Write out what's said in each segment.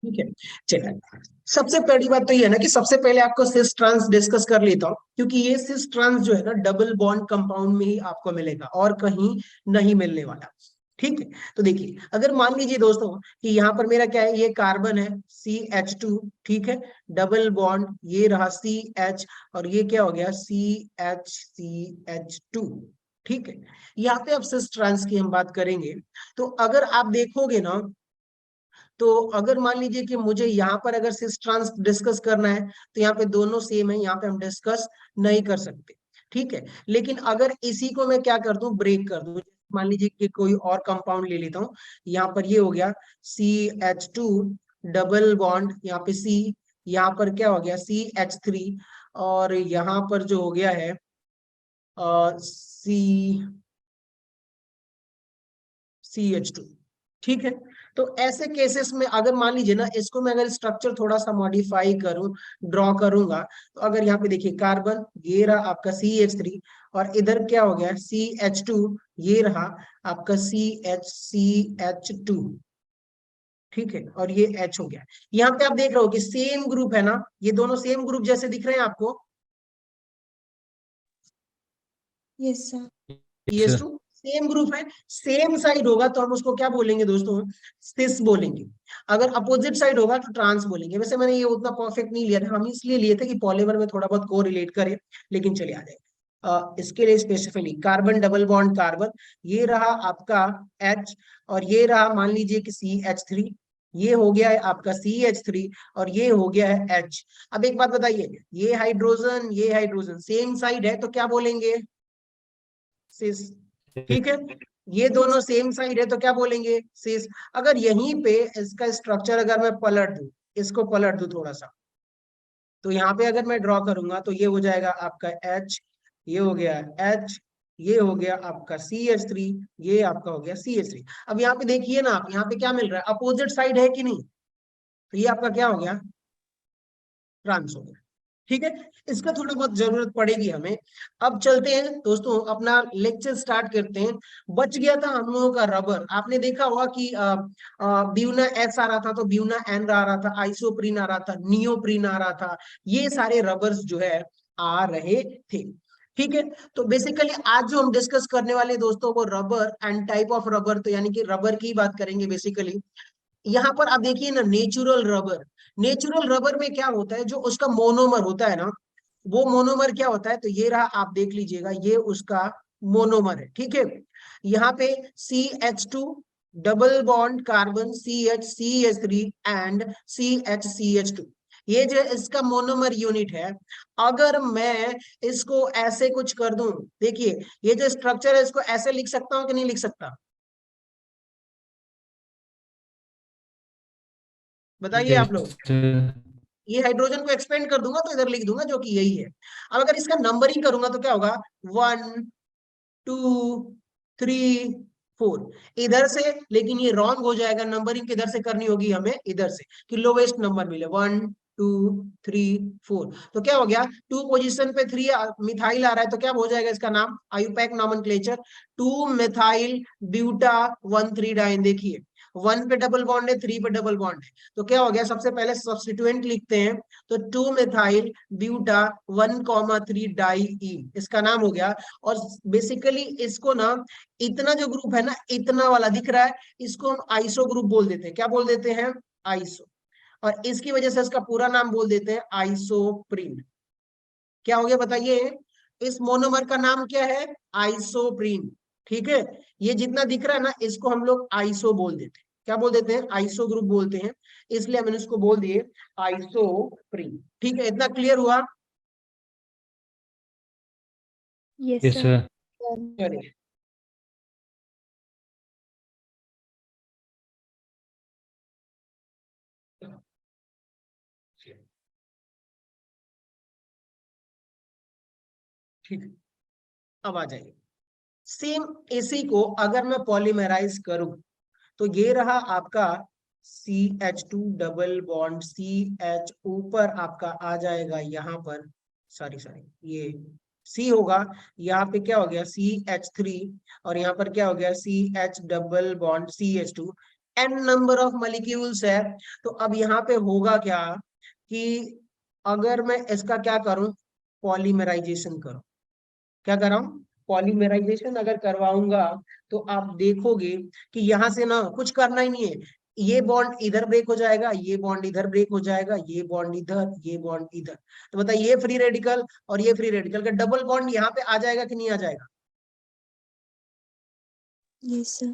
ठीक है, चलिए सबसे पहली बात तो ये है ना कि सबसे पहले आपको सिस ट्रांस डिस्कस कर लेता हूँ, क्योंकि ये सिस ट्रांस जो है ना डबल बॉन्ड कंपाउंड में ही आपको मिलेगा और कहीं नहीं मिलने वाला। ठीक है, तो देखिए अगर मान लीजिए दोस्तों कि यहाँ पर मेरा क्या है, ये कार्बन है CH2, ठीक है, डबल बॉन्ड ये रहा CH, और ये क्या हो गया CH2। ठीक है, यहाँ पे अब सिस ट्रांस की हम बात करेंगे। तो अगर आप देखोगे ना, तो अगर मान लीजिए कि मुझे यहाँ पर अगर सिस ट्रांस डिस्कस करना है, तो यहाँ पे दोनों सेम है, यहाँ पे हम डिस्कस नहीं कर सकते। ठीक है, लेकिन अगर इसी को मैं क्या कर दूं, ब्रेक कर दूं, मान लीजिए कि कोई और कंपाउंड ले लेता हूँ, यहाँ पर ये हो गया CH2 डबल बॉन्ड, यहाँ पे C, यहाँ पर क्या हो गया CH3, और यहाँ पर जो हो गया है CH2। ठीक है, तो ऐसे केसेस में अगर मान लीजिए ना, इसको मैं अगर स्ट्रक्चर थोड़ा सा मॉडिफाई करूं, ड्रॉ करूंगा, तो अगर यहाँ पे देखिए कार्बन ये रहा आपका CH3, और इधर क्या हो गया CH2, ये रहा आपका CH2। ठीक है, और ये H हो गया। यहाँ पे आप देख रहे हो कि सेम ग्रुप है ना, ये दोनों सेम ग्रुप जैसे दिख रहे हैं आपको। Yes sir. CH2 same group है, सेम साइड होगा तो हम उसको क्या बोलेंगे दोस्तों, सिस बोलेंगे। अगर अपोजिट साइड होगा तो ट्रांस बोलेंगे। वैसे मैंने ये उतना परफेक्ट नहीं लिया था, हम इसलिए लिए थे कि पॉलीमर में थोड़ा बहुत को रिलेट करे, लेकिन चलिए आ जाए। इसके लिए specifically carbon double bond carbon, ये रहा आपका H, और ये रहा मान लीजिए कि CH3, ये हो गया है आपका CH3, और ये हो गया है H। अब एक बात बताइए, ये हाइड्रोजन सेम साइड है तो क्या बोलेंगे, सिस। ठीक है, ये दोनों सेम साइड है तो क्या बोलेंगे, सिस। अगर यहीं पे इसका स्ट्रक्चर अगर मैं पलट दूं, इसको पलट दूं थोड़ा सा, तो यहाँ पे अगर मैं ड्रॉ करूंगा तो ये हो जाएगा आपका H, ये हो गया H, ये हो गया आपका CH3, ये आपका हो गया CH3। अब यहाँ पे देखिए ना आप, यहाँ पे क्या मिल रहा है, अपोजिट साइड है कि नहीं, तो ये आपका क्या हो गया, ट्रांस हो गया। ठीक है, इसका थोड़ा बहुत जरूरत पड़ेगी हमें। अब चलते हैं दोस्तों, अपना लेक्चर स्टार्ट करते हैं। बच गया था हम लोगों का रबर। आपने देखा होगा कि ब्यूना S आ रहा था तो ब्यूना N आ रहा था, आइसोप्रीन आ रहा था, नियोप्रीन आ रहा था, ये सारे रबर्स जो है आ रहे थे। ठीक है, तो बेसिकली आज जो हम डिस्कस करने वाले दोस्तों वो rubber and type of rubber, तो यानी कि रबर की बात करेंगे बेसिकली। यहाँ पर आप देखिए ना, नेचुरल रबर, नेचुरल रबर में क्या होता है, जो उसका मोनोमर होता है ना, वो मोनोमर क्या होता है, तो ये रहा आप देख लीजिएगा, ये उसका मोनोमर है। ठीक है, यहाँ पे CH2 double bond carbon CH3 and CH2, ये जो इसका मोनोमर यूनिट है। अगर मैं इसको ऐसे कुछ कर दूं, देखिए ये जो स्ट्रक्चर है इसको ऐसे लिख सकता हूं कि नहीं लिख सकता, बताइए आप लोग। ये हाइड्रोजन को एक्सपेंड कर दूंगा तो इधर लिख दूंगा जो कि यही है। अब अगर इसका नंबरिंग करूंगा तो क्या होगा, 1 2 3 4 इधर से, लेकिन ये रॉन्ग हो जाएगा, नंबरिंग किधर से करनी होगी हमें, इधर से, कि लोवेस्ट नंबर मिले, 1 2 3 4। तो क्या हो गया, 2 पोजीशन पे 3 मिथाइल आ रहा है तो क्या हो जाएगा इसका नाम, IUPAC nomenclature 2 methyl buta 1 3 diene. देखिए 1 पे डबल बॉन्ड है, 3 पे डबल बॉन्ड है, तो क्या हो गया, सबसे पहले सब्स्टिट्यूएंट लिखते हैं, तो 2 मिथाइल ब्यूटा 1 3 डाई ईन, इसका नाम हो गया। और बेसिकली इसको ना, इतना जो ग्रुप है ना, इतना वाला दिख रहा है, इसको हम आइसो ग्रुप बोल देते हैं। क्या बोल देते हैं, आइसो। और इसकी वजह से इसका पूरा नाम बोल देते हैं आइसोप्रीन। क्या हो गया बताइए, इस मोनोमर का नाम क्या है, आइसोप्रीन। ठीक है, ये जितना दिख रहा है ना, इसको हम लोग आइसो बोल देते हैं। क्या बोल देते हैं, आइसो ग्रुप बोलते हैं, इसलिए हमने इसको बोल दिए आइसोप्रीन। ठीक है, इतना क्लियर हुआ। Yes yes sir. सर। चलिए ठीक है, अब आ जाइए। सेम इसी को अगर मैं पॉलीमराइज करूं, तो ये रहा आपका CH2 डबल बॉन्ड CH, ऊपर आपका आ जाएगा यहाँ पर, सॉरी सॉरी ये C होगा, यहाँ पे क्या हो गया CH3, और यहाँ पर क्या हो गया CH double bond CH2, n number of molecules है, तो अब यहाँ पे होगा क्या कि अगर मैं इसका क्या करूं, पॉलीमराइजेशन करूं, क्या कर रहा हूं, पॉलीमराइजेशन अगर करवाऊंगा, तो आप देखोगे कि यहां से ना कुछ करना ही नहीं है, ये बॉन्ड इधर ब्रेक हो जाएगा, ये बॉन्ड इधर ब्रेक हो जाएगा, ये बॉन्ड इधर, ये बॉन्ड इधर, तो बताइए ये फ्री रेडिकल और ये फ्री रेडिकल का डबल बॉन्ड यहाँ पे आ जाएगा कि नहीं आ जाएगा? Yes, sir.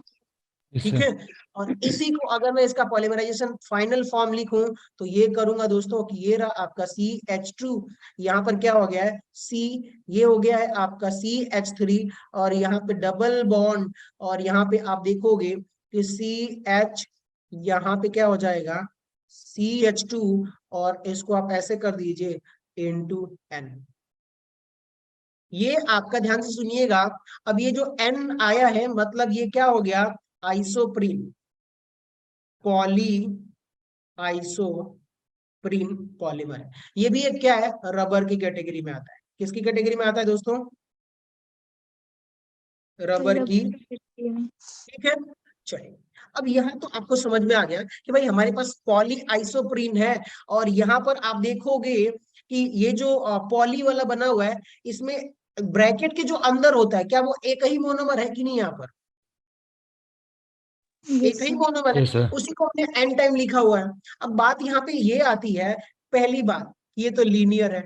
ठीक है। और इसी को अगर मैं इसका पॉलीमराइजेशन फाइनल फॉर्म लिखूं, तो ये करूंगा दोस्तों कि ये रहा आपका CH2, यहाँ पर क्या हो गया है C, ये हो गया है आपका CH3, और यहाँ पे डबल बॉन्ड, और यहाँ पे आप देखोगे कि CH, यहाँ पे क्या हो जाएगा CH2, और इसको आप ऐसे कर दीजिए into N। ये आपका ध्यान से सुनिएगा, अब ये जो N आया है मतलब ये क्या हो गया, आइसोप्रीन, पॉली आइसोप्रीन पॉलीमर है। ये भी एक क्या है, रबर की कैटेगरी में आता है। किसकी कैटेगरी में आता है दोस्तों, रबर की। ठीक है, चलिए अब यहाँ तो आपको समझ में आ गया कि भाई हमारे पास पॉली आइसोप्रीन है, और यहाँ पर आप देखोगे कि ये जो पॉली वाला बना हुआ है, इसमें ब्रैकेट के जो अंदर होता है, क्या वो एक ही मोनोमर है कि नहीं, यहाँ पर Yes, एक ही sir. मोनोमर है, यस सर। उसी को हमने एन टाइम लिखा हुआ है। अब बात यहाँ पे ये आती है, पहली बात ये तो लीनियर है,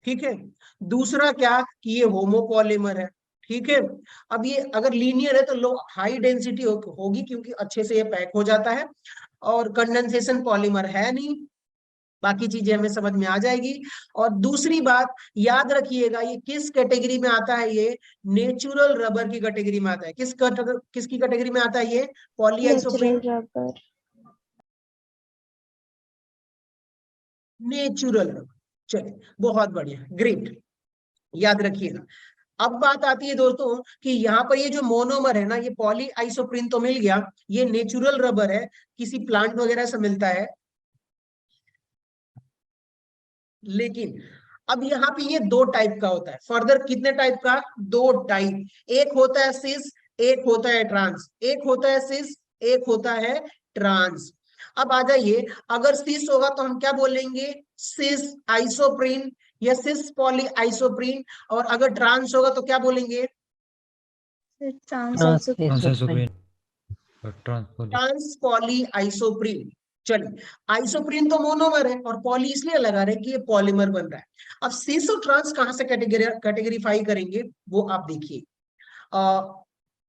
ठीक है, दूसरा क्या कि ये होमोपॉलीमर है, ठीक है। अब ये अगर लीनियर है तो लो हाई डेंसिटी होगी, क्योंकि अच्छे से ये पैक हो जाता है, और कंडेंसेशन पॉलीमर है नहीं, बाकी चीजें हमें समझ में आ जाएगी। और दूसरी बात याद रखिएगा, ये किस कैटेगरी में आता है, ये नेचुरल रबर की कैटेगरी में आता है। किसकी कैटेगरी में आता है ये, पॉलीआइसोप्रीन, Natural rubber. Natural rubber. चलिए बहुत बढ़िया, ग्रेट, याद रखिएगा। अब बात आती है दोस्तों कि यहाँ पर ये जो मोनोमर है ना, ये पॉली आइसोप्रीन तो मिल गया, ये नेचुरल रबर है, किसी प्लांट वगैरह से मिलता है, लेकिन अब यहाँ पे ये दो टाइप का होता है। फर्दर कितने टाइप का, दो टाइप, एक होता है सिस, एक होता है ट्रांस, एक होता है सिस, एक होता है ट्रांस। अब आ जाइए, अगर सिस होगा तो हम क्या बोलेंगे, सिस आइसोप्रीन या सिस पॉली आइसोप्रीन, और अगर ट्रांस होगा तो क्या बोलेंगे, Trans also. Trans poly isoprene. चलिए, आइसोप्रीन तो मोनोमर है, और पॉली इसलिए लगा रहे हैं कि ये पॉलीमर बन रहा है। अब सिस और ट्रांस कहां से कैटेगरीफाई करेंगे, वो आप देखिए।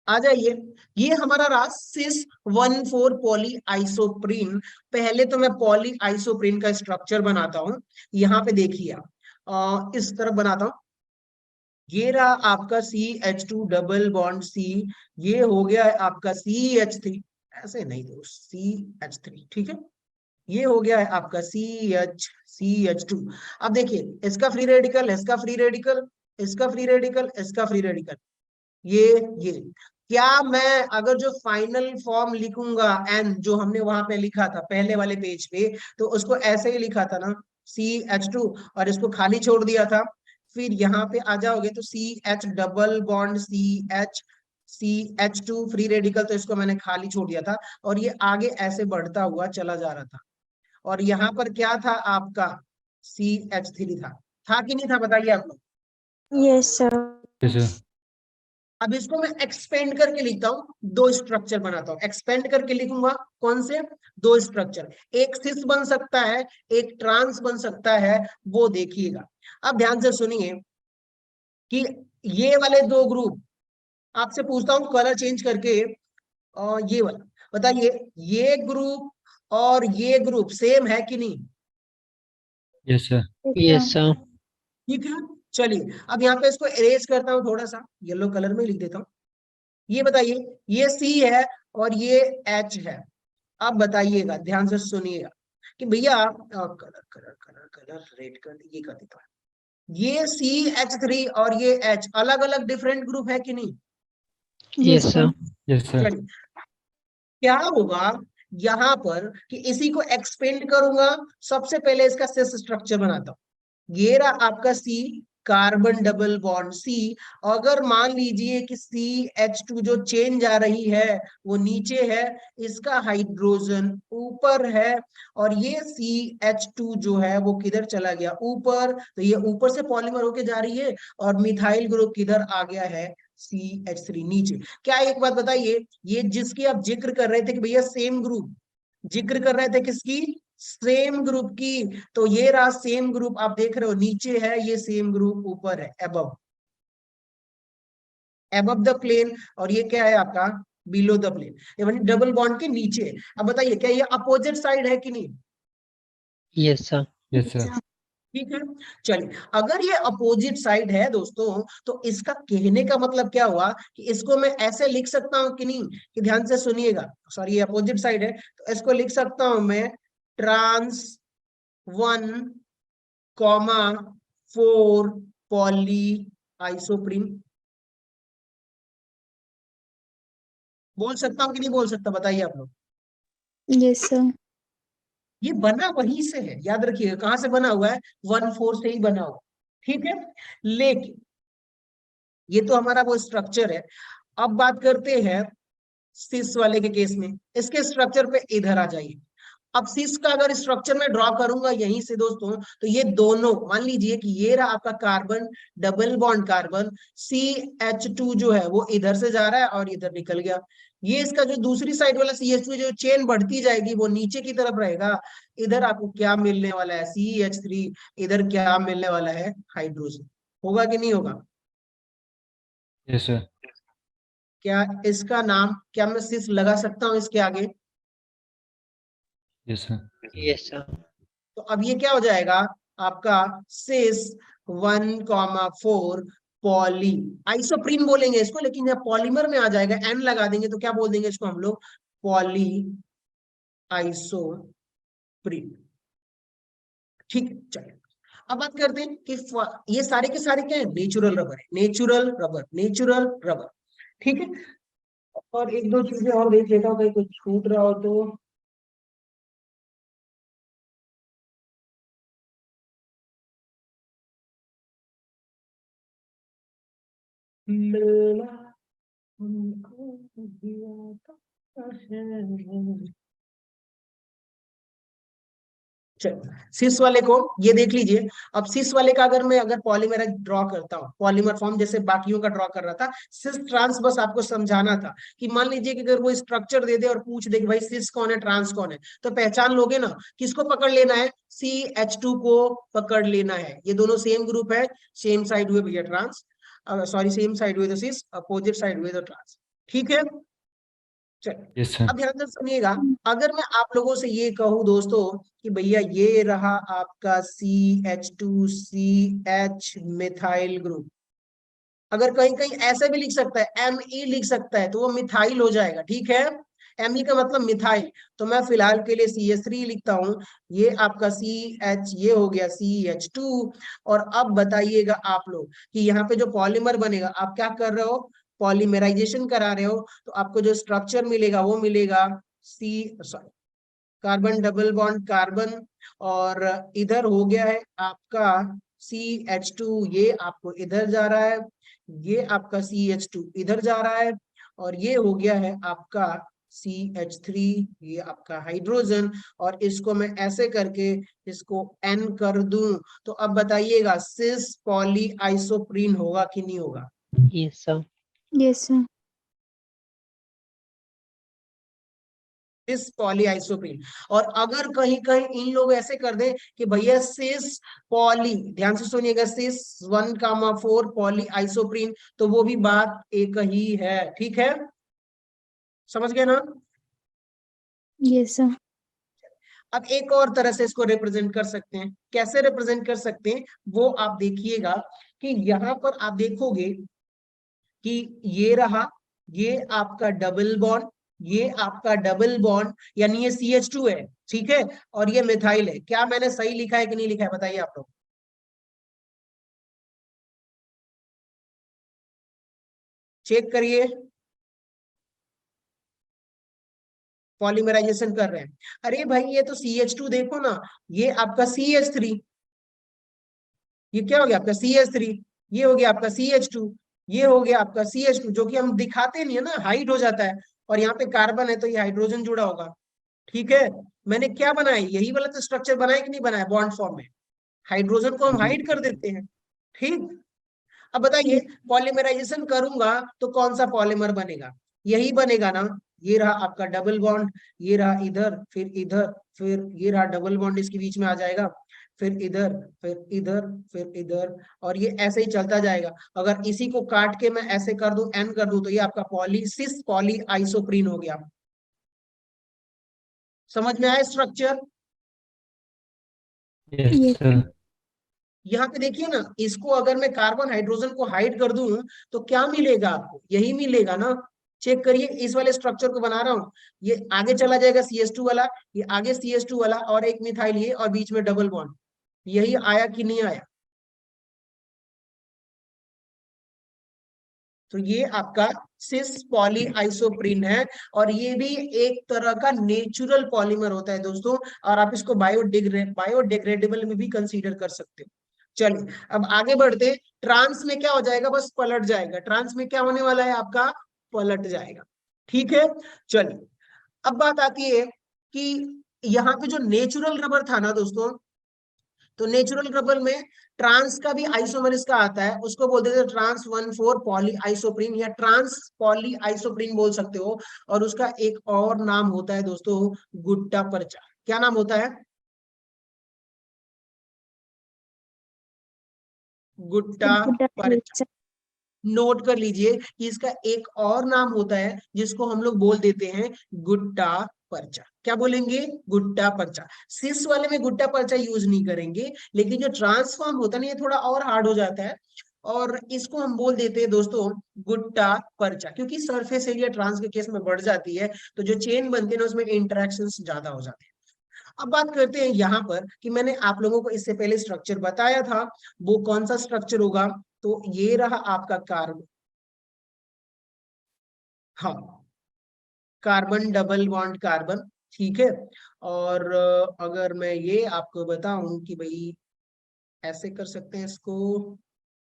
आ जाइए, ये हमारा रहा सिस 1,4 पॉली आइसोप्रीन। पहले तो मैं पॉली आइसोप्रीन का स्ट्रक्चर बनाता हूं, यहाँ पे देखिए आप, इस तरफ बनाता हूं, ये रहा आपका CH2 डबल बॉन्ड C, ये हो गया है आपका CH3, ऐसे नहीं दोस्त CH3, ठीक है, ये हो गया है आपका CH2। अब देखिए, इसका फ्री रेडिकल, इसका फ्री रेडिकल, इसका फ्री रेडिकल, इसका फ्री रेडिकल, ये क्या मैं अगर जो फाइनल फॉर्म लिखूंगा N, जो हमने वहां पे लिखा था पहले वाले पेज पे, तो उसको ऐसे ही लिखा था ना, CH2, और इसको खाली छोड़ दिया था। फिर यहाँ पे आ जाओगे तो CH double bond CH2 free radical, तो इसको मैंने खाली छोड़ दिया था, और ये आगे ऐसे बढ़ता हुआ चला जा रहा था, और यहाँ पर क्या था आपका CH3 था कि नहीं था, बताइए आप लोग। Yes, sir. अब इसको मैं एक्सपेंड करके लिखता हूँ, दो स्ट्रक्चर बनाता हूँ, एक्सपेंड करके लिखूंगा, कौन से, दो स्ट्रक्चर, एक सिस बन सकता है, एक ट्रांस बन सकता है, वो देखिएगा। अब ध्यान से सुनिए कि ये वाले दो ग्रुप, आपसे पूछता हूँ कलर चेंज करके, और ये वाला बताइए, ये ग्रुप और ये ग्रुप सेम है कि नहीं, यस सर। Yes, sir. ठीक है। चलिए अब यहाँ पे इसको इरेज करता हूँ, थोड़ा सा येलो कलर में लिख देता हूँ। ये बताइए, ये C है और ये H है। अब बताइएगा, ध्यान से सुनिएगा कि भैया colour colour colour colour red कर ये कर देता हूँ, ये CH3 और ये H अलग अलग डिफरेंट ग्रुप है कि नहीं, Yes, sir. Yes sir. चलिए क्या होगा यहाँ पर कि इसी को एक्सपेंड करूंगा, सबसे पहले इसका सिस स्ट्रक्चर बनाता हूँ, ये रहा आपका C, carbon double bond c. अगर मान लीजिए कि CH2 जो चेन जा रही है वो नीचे है, इसका हाइड्रोजन ऊपर है, और ये CH2 जो है वो किधर चला गया, ऊपर, तो ये ऊपर से पॉलीमर होके जा रही है, और मिथाइल ग्रुप किधर आ गया है, CH3 नीचे। क्या एक बात बताइए, ये जिसकी आप जिक्र कर रहे थे कि भैया सेम ग्रुप, जिक्र कर रहे थे किसकी, सेम ग्रुप की, तो ये रहा सेम ग्रुप, आप देख रहे हो नीचे है, ये सेम ग्रुप ऊपर है, अबव, अबव द प्लेन, और ये क्या है आपका, बिलो द प्लेन, यानी डबल बॉन्ड के नीचे। अब बताइए क्या ये अपोजिट साइड है कि नहीं, Yes, sir. Yes, sir. ठीक है। चलिए, अगर ये अपोजिट साइड है दोस्तों, तो इसका कहने का मतलब क्या हुआ कि इसको मैं ऐसे लिख सकता हूं कि नहीं, कि ध्यान से सुनिएगा, सॉरी ये अपोजिट साइड है, तो इसको लिख सकता हूं मैं ट्रांस 1,4 पॉली आइसोप्रीन। बोल सकता हूं कि नहीं बोल सकता, बताइए आप लोग। Yes, sir. ये बना वहीं से है, याद रखिएगा, कहां से बना हुआ है, 1,4 से ही बना हुआ, ठीक है। लेकिन ये तो हमारा वो स्ट्रक्चर है। अब बात करते हैं सिस वाले के केस में, इसके स्ट्रक्चर पे इधर आ जाइए। अब सिस का अगर स्ट्रक्चर में ड्रॉ करूंगा यहीं से दोस्तों, तो ये दोनों, मान लीजिए कि ये रहा आपका carbon double bond carbon, CH2 जो है वो इधर से जा रहा है और इधर निकल गया। ये इसका जो दूसरी साइड वाला CH2 जो चेन बढ़ती जाएगी वो नीचे की तरफ रहेगा। इधर आपको क्या मिलने वाला है, CH3, इधर क्या मिलने वाला है, हाइड्रोजन। होगा कि नहीं होगा? Yes, sir. क्या इसका नाम, क्या मैं सिस लगा सकता हूं इसके आगे? Yes, sir. Yes, sir. तो अब ये क्या हो जाएगा आपका, सिस 1,4 पॉली आइसोप्रीन बोलेंगे इसको, लेकिन यहाँ पॉलीमर में आ जाएगा, एन लगा देंगे तो क्या बोल देंगे इसको हम लोग, पॉली आइसोप्रीन। ठीक है, चलिए अब बात करते हैं कि ये सारे के सारे क्या है, नेचुरल रबर है, नेचुरल रबर, नेचुरल रबर, ठीक है। और एक दो चीजें और देख लेता हूँ, कहीं कुछ छूट रहा हो तो। मिलना हमको दिया था है। चलो, सिस वाले को ये देख लीजिए। अब सिस वाले का अगर मैं पॉलीमर ड्रॉ करता हूँ, पॉलीमर फॉर्म जैसे बाकियों का ड्रॉ कर रहा था, सिस ट्रांस बस आपको समझाना था कि मान लीजिए कि अगर वो स्ट्रक्चर दे दे और पूछ दे कि भाई सिस कौन है, ट्रांस कौन है, तो पहचान लोगे ना, किसको पकड़ लेना है, CH2 को पकड़ लेना है। ये दोनों सेम ग्रुप है, सेम साइड हुए भैया ट्रांस, सॉरी सेम साइड हुए तो सिस, अपोजिट साइड हुए तो ट्रांस, ठीक है। चलिए, Yes, sir. अब ध्यान से सुनिएगा। अगर मैं आप लोगों से ये कहूं दोस्तों कि भैया ये रहा आपका CH2CH मिथाइल ग्रुप, अगर कहीं कहीं ऐसे भी लिख सकता है, Me लिख सकता है, तो वो मिथाइल हो जाएगा, ठीक है। Me का मतलब मिथाइल, तो मैं फिलहाल के लिए CH3 लिखता हूं। ये आपका CH, ये हो गया CH2। और अब बताइएगा आप लोग कि यहाँ पे जो पॉलीमर बनेगा, आप क्या कर रहे हो, पॉलीमराइजेशन करा रहे हो, तो आपको जो स्ट्रक्चर मिलेगा वो मिलेगा sorry, carbon double bond carbon, और इधर हो गया है आपका CH2, ये आपको इधर जा रहा है, ये आपका CH2 इधर जा रहा है, और ये हो गया है आपका CH3, ये आपका हाइड्रोजन। और इसको मैं ऐसे करके इसको N कर दूं, तो अब बताइएगा सिस पॉली आइसोप्रीन होगा कि नहीं होगा? Yes, sir. Yes, sir. सिस पॉली आइसोप्रीन। और अगर कहीं कहीं इन लोग ऐसे कर दे कि भैया सिस पॉली, ध्यान से सुनिएगा, सिस 1,4 पॉली आइसोप्रीन, तो वो भी बात एक ही है, ठीक है, समझ गए ना? Yes, sir. अब एक और तरह से इसको रिप्रेजेंट कर सकते हैं, कैसे रिप्रेजेंट कर सकते हैं वो आप देखिएगा कि यहाँ पर आप देखोगे कि ये रहा, ये आपका डबल बॉन्ड, ये आपका डबल बॉन्ड, यानी ये CH2 है, ठीक है, और ये मिथाइल है। क्या मैंने सही लिखा है कि नहीं लिखा है, बताइए आप लोग, चेक करिए। पॉलीमराइजेशन कर रहे हैं, अरे भाई ये तो CH2 देखो ना, ये आपका CH3, ये क्या हो गया आपका CH3, ये हो गया आपका CH2, ये हो गया आपका CH2, जो कि हम दिखाते नहीं है ना, हाइड हो जाता है, और यहाँ पे कार्बन है तो ये हाइड्रोजन जुड़ा होगा। ठीक है, मैंने क्या बनाया, यही वाला तो स्ट्रक्चर बनाया कि नहीं बनाया, बॉन्ड फॉर्म में हाइड्रोजन को हम हाइड कर देते हैं। ठीक, अब बताइए पॉलीमराइजेशन करूंगा तो कौन सा पॉलीमर बनेगा, यही बनेगा ना, ये रहा आपका डबल बॉन्ड, ये रहा इधर, फिर इधर, फिर ये रहा डबल बॉन्ड इसके बीच में आ जाएगा, फिर इधर, फिर इधर, फिर इधर, और ये ऐसे ही चलता जाएगा। अगर इसी को काट के मैं ऐसे कर दूं, एन कर दूं, तो ये आपका पॉलीसिस पॉली आइसोप्रीन हो गया। समझ में आया स्ट्रक्चर? Yes, sir. यहाँ पे देखिए ना, इसको अगर मैं कार्बन हाइड्रोजन को हाइड कर दूं तो क्या मिलेगा आपको, यही मिलेगा ना। चेक करिए, इस वाले स्ट्रक्चर को बना रहा हूं, ये आगे चला जाएगा CH2 वाला, ये आगे CH2 वाला, और एक मिथाइल ये, और बीच में डबल बॉन्ड, यही आया कि नहीं आया? तो ये आपका सिस पॉली आइसोप्रीन है, और ये भी एक तरह का नेचुरल पॉलीमर होता है दोस्तों, और आप इसको बायोडिग्रेडेबल में भी कंसीडर कर सकते हो। चलिए अब आगे बढ़ते, ट्रांस में क्या हो जाएगा, बस पलट जाएगा, ट्रांस में क्या होने वाला है आपका, पलट जाएगा। ठीक है, चलिए अब बात आती है कि यहाँ पे जो नेचुरल रबर था ना दोस्तों, तो नेचुरल रबर में ट्रांस का भी आइसोमर इसका आता है, उसको बोलते थे ट्रांस 1,4 पॉली आइसोप्रीन, या ट्रांस पॉली आइसोप्रीन बोल सकते हो। और उसका एक और नाम होता है दोस्तों, गुट्टा पर्चा। क्या नाम होता है? गुट्टा पर्चा। नोट कर लीजिए कि इसका एक और नाम होता है जिसको हम लोग बोल देते हैं गुट्टा पर्चा। क्या बोलेंगे? गुट्टा पर्चा। सिस वाले में गुट्टा पर्चा यूज नहीं करेंगे, लेकिन जो ट्रांसफॉर्म होता है ना, ये थोड़ा और हार्ड हो जाता है, और इसको हम बोल देते हैं दोस्तों गुट्टा पर्चा, क्योंकि सरफेस एरिया ट्रांस के केस में बढ़ जाती है, तो जो चेन बनते हैं ना उसमें इंटरेक्शन ज्यादा हो जाते हैं। अब बात करते हैं यहाँ पर कि मैंने आप लोगों को इससे पहले स्ट्रक्चर बताया था, वो कौन सा स्ट्रक्चर होगा, तो ये रहा आपका कार्बन, हाँ, कार्बन डबल बॉन्ड कार्बन। ठीक है, और अगर मैं ये आपको बताऊं कि भाई ऐसे कर सकते हैं इसको,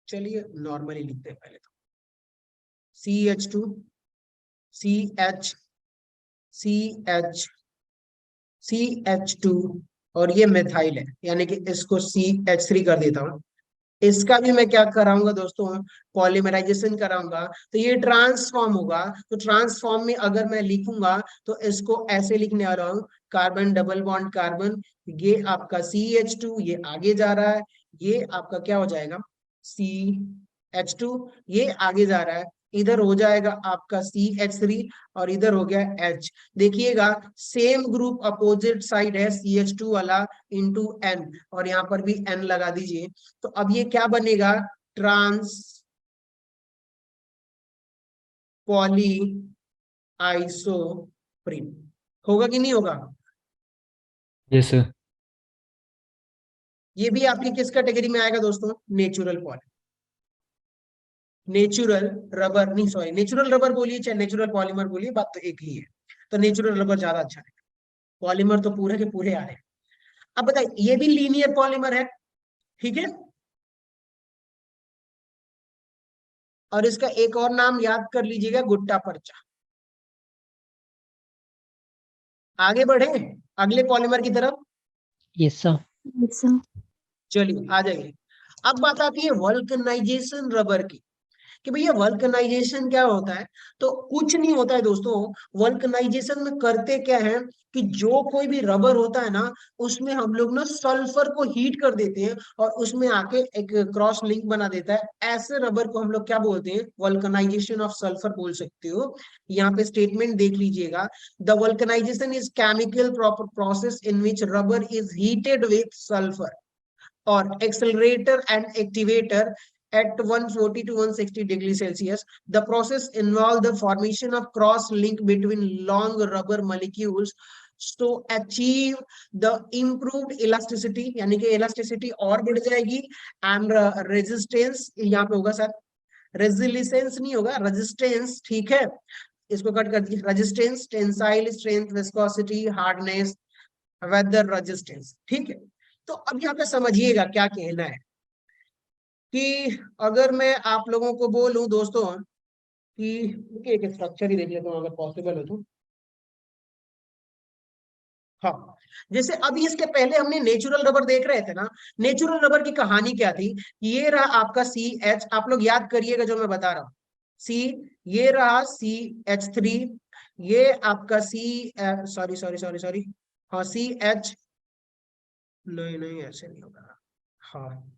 चलिए नॉर्मली लिखते हैं पहले तो, CH2 CH CH CH2, और ये मिथाइल है, यानी कि इसको CH3 कर देता हूं। इसका भी मैं क्या कराऊंगा दोस्तों, पॉलीमराइजेशन कराऊंगा, तो ये ट्रांसफॉर्म होगा। तो ट्रांसफॉर्म में अगर मैं लिखूंगा तो इसको ऐसे लिखने आ रहा हूं, कार्बन डबल बॉन्ड कार्बन, ये आपका CH2, ये आगे जा रहा है, ये आपका क्या हो जाएगा, CH2, ये आगे जा रहा है, इधर हो जाएगा आपका CH3, और इधर हो गया H। देखिएगा सेम ग्रुप अपोजिट साइड है, CH2 वाला इंटू N, और यहाँ पर भी N लगा दीजिए। तो अब ये क्या बनेगा, ट्रांस पॉली आइसोप्रीन, होगा कि नहीं होगा? Yes, sir. ये भी आपकी किस कैटेगरी में आएगा दोस्तों, नेचुरल पॉली, नेचुरल रबर नहीं, सॉरी, नेचुरल रबर बोलिए चाहे नेचुरल पॉलीमर बोलिए, बात तो एक ही है। तो नेचुरल रबर ज्यादा अच्छा है, पॉलीमर तो पूरे के पूरे आ रहे हैं। अब बताइए, ये भी लीनियर पॉलीमर है, ठीक है, और इसका एक और नाम याद कर लीजिएगा, गुट्टा पर्चा। आगे बढ़े अगले पॉलीमर की तरफ, Yes, sir. Yes, sir. चलिए आ जाइए। अब बात आती है वल्कनाइजेशन रबर की, कि भैया वल्कनाइजेशन क्या होता है। तो कुछ नहीं होता है दोस्तों, वल्कनाइजेशन में करते क्या है कि जो कोई भी रबर होता है ना, उसमें हम लोग ना सल्फर को हीट कर देते हैं, और उसमें आके एक क्रॉस लिंक बना देता है। ऐसे रबर को हम लोग क्या बोलते हैं, वल्कनाइजेशन ऑफ सल्फर बोल सकते हो। यहाँ पे स्टेटमेंट देख लीजिएगा, the vulcanization is chemical process in which rubber is heated with sulphur or accelerator and activator at 140 to 160 degrees Celsius. The process involves the formation of cross link between long rubber molecules to achieve the improved elasticity, यानी कि elasticity और बढ़ जाएगी, and resistance, यहाँ पे होगा sir, resilience नहीं होगा, resistance, ठीक है, इसको कट कर दीजिए, resistance, tensile strength, viscosity, hardness, weather resistance, ठीक है। तो अब यहाँ पे समझिएगा क्या कहना है, कि अगर मैं आप लोगों को बोलूं दोस्तों कि एक स्ट्रक्चर ही देख लेता हूँ अगर पॉसिबल हो तो। हाँ, जैसे अभी इसके पहले हमने नेचुरल रबर देख रहे थे ना, नेचुरल रबर की कहानी क्या थी, ये रहा आपका सी एच, आप लोग याद करिएगा जो मैं बता रहा हूँ, सी, ये रहा CH3, ये आपका सॉरी सॉरी सॉरी सॉरी, हाँ CH, नहीं नहीं ऐसे नहीं होगा, हाँ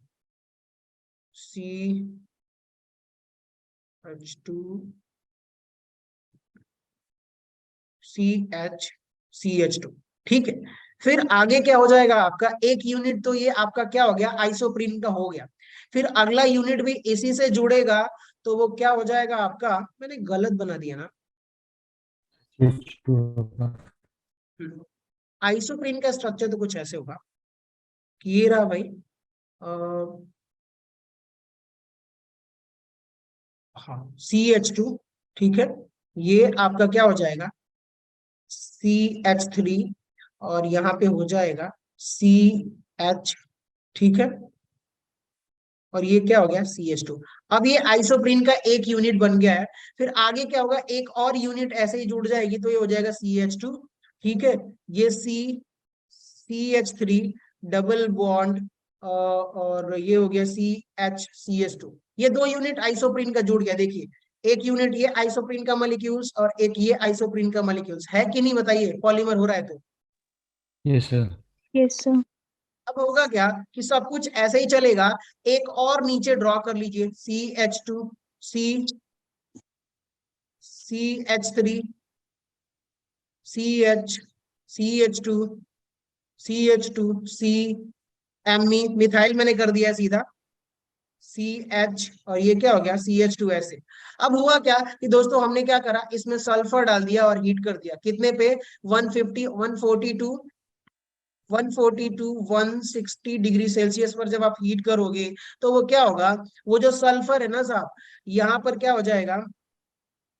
CH2 CH2, ठीक है। फिर आगे क्या हो जाएगा आपका, एक यूनिट तो ये आपका क्या हो गया, आइसोप्रीन का हो गया। फिर अगला यूनिट भी इसी से जुड़ेगा, तो वो क्या हो जाएगा आपका, मैंने गलत बना दिया ना, H2 होगा। आइसोप्रीन का स्ट्रक्चर तो कुछ ऐसे होगा कि ये रहा भाई, आ, हाँ CH2, ठीक है, ये आपका क्या हो जाएगा CH3, और यहाँ पे हो जाएगा CH, ठीक है, और ये क्या हो गया CH2। अब ये आइसोप्रीन का एक यूनिट बन गया है। फिर आगे क्या होगा, एक और यूनिट ऐसे ही जुड़ जाएगी, तो ये हो जाएगा CH2, ठीक है, ये CH3 डबल बॉन्ड, और ये हो गया CH ये दो यूनिट आइसोप्रीन का जुड़ गया। देखिए एक यूनिट ये आइसोप्रीन का मॉलिक्यूल्स और एक ये आइसोप्रीन का मॉलिक्यूल्स है कि नहीं, बताइए, पॉलीमर हो रहा है तो। Yes sir. Yes, sir. अब होगा क्या कि सब कुछ ऐसे ही चलेगा, एक और नीचे ड्रॉ कर लीजिए, CH2, CH3, CH, CH2, CH2, CMe, methyl मैंने कर दिया सीधा, CH, और ये क्या हो गया CH2 ऐसे। अब हुआ क्या कि दोस्तों हमने क्या करा, इसमें सल्फर डाल दिया और हीट कर दिया, कितने पे, 150, 142, 160 डिग्री सेल्सियस पर जब आप हीट करोगे तो वो क्या होगा, वो जो सल्फर है ना साहब, यहाँ पर क्या हो जाएगा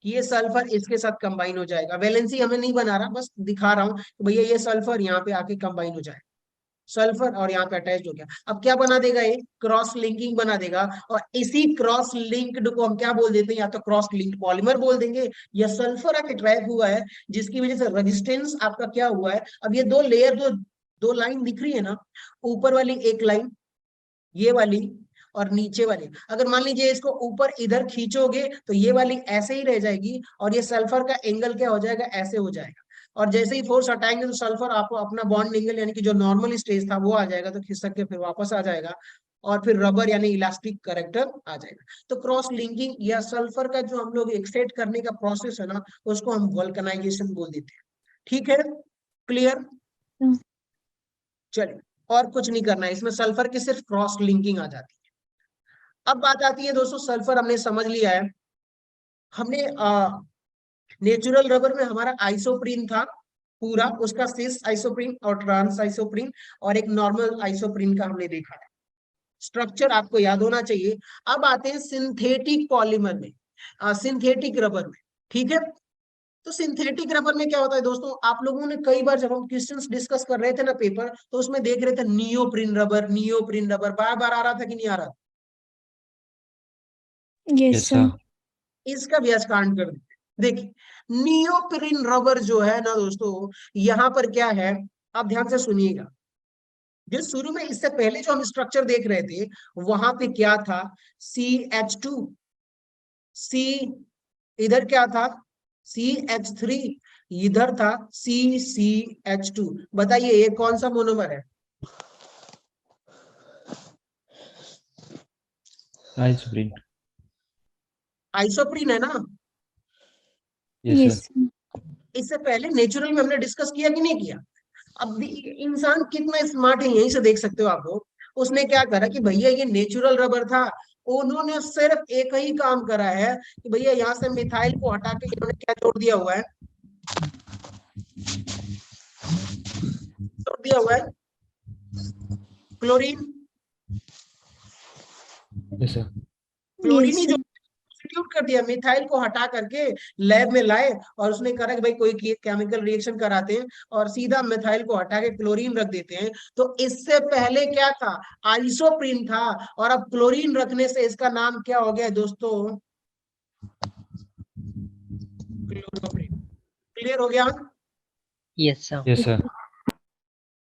कि ये सल्फर इसके साथ कंबाइन हो जाएगा। वैलेंसी हमें नहीं बना रहा, बस दिखा रहा हूँ कि भैया ये सल्फर यहाँ पे आके कंबाइन हो जाए, सल्फर और यहाँ पे अटैच हो गया। अब क्या बना देगा, ये क्रॉस लिंकिंग बना देगा, और इसी क्रॉस लिंक्ड को हम क्या बोल देते हैं, या तो क्रॉस लिंक्ड पॉलीमर बोल देंगे, या सल्फर आके ट्रैप हुआ है जिसकी वजह से रेजिस्टेंस आपका क्या हुआ है। अब ये दो लेयर, दो लाइन दिख रही है ना, ऊपर वाली एक लाइन ये वाली, और नीचे वाली, अगर मान लीजिए इसको ऊपर इधर खींचोगे तो ये वाली ऐसे ही रह जाएगी, और ये सल्फर का एंगल क्या हो जाएगा, ऐसे हो जाएगा। और जैसे ही फोर्स हटाएंगे तो सल्फर आपको अपना बॉन्ड एंगल यानी कि जो नॉर्मल स्टेज था वो आ जाएगा, तो खिसक के फिर वापस आ जाएगा, और फिर रबर यानी इलास्टिक करेक्टर आ जाएगा। तो क्रॉस लिंकिंग या सल्फर का जो हम लोग एक्सट्रैक्ट करने का प्रोसेस है ना, उसको हम वल्कनाइजेशन बोल देते हैं। ठीक है, क्लियर, Hmm. चलिए, और कुछ नहीं करना है इसमें, सल्फर की सिर्फ क्रॉस लिंकिंग आ जाती है। अब बात आती है दोस्तों, सल्फर हमने समझ लिया है, हमने नेचुरल रबर में हमारा आइसोप्रीन था पूरा, उसका सिस आइसोप्रीन और ट्रांस आइसोप्रीन और एक नॉर्मल आइसोप्रीन का हमने देखा है, स्ट्रक्चर आपको याद होना चाहिए। अब आते हैं सिंथेटिक पॉलीमर में, सिंथेटिक रबर में, ठीक है। तो सिंथेटिक रबर में क्या होता है दोस्तों, आप लोगों ने कई बार जब हम क्वेश्चंस डिस्कस कर रहे थे ना पेपर, तो उसमें देख रहे थे नियोप्रिन रबर, नियोप्रिन रबर, बार बार आ रहा था कि नहीं आ रहा था। Yes, Yes sir. sir. इसका व्याख्यान कर देते हैं। देखिए नियोप्रिन रबर जो है ना दोस्तों, यहाँ पर क्या है, आप ध्यान से सुनिएगा। जो शुरू में इससे पहले जो हम स्ट्रक्चर देख रहे थे, वहां पे क्या था, CH2, सी, इधर क्या था CH3, इधर था CH2। बताइए ये कौन सा मोनोमर है, Isoprene. आइसोप्रीन है ना। Yes Yes, sir. sir. इससे पहले नेचुरल में हमने डिस्कस किया कि नहीं किया। अब इंसान कितना स्मार्ट है, यहीं से देख सकते हो आप लोग। उसने क्या करा कि भैया ये नेचुरल रबर था, उन्होंने सिर्फ एक ही काम करा है कि भैया यहाँ से मिथाइल को हटा के इन्होंने क्या जोड़ दिया हुआ है, जोड़ दिया हुआ है chlorine, Yes sir. Chlorine Yes, ही sir. जो सब्स्टिट्यूट कर दिया, मिथाइल को हटा करके लैब में लाए और उसने कहा कि भाई कोई केमिकल रिएक्शन कराते हैं और सीधा मिथाइल को हटा के क्लोरीन रख देते हैं। तो इससे पहले क्या था, आइसोप्रीन था, और अब क्लोरीन रखने से इसका नाम क्या हो गया दोस्तों, क्लोरोप्रीन। क्लियर हो गया? Yes, sir. Yes, sir.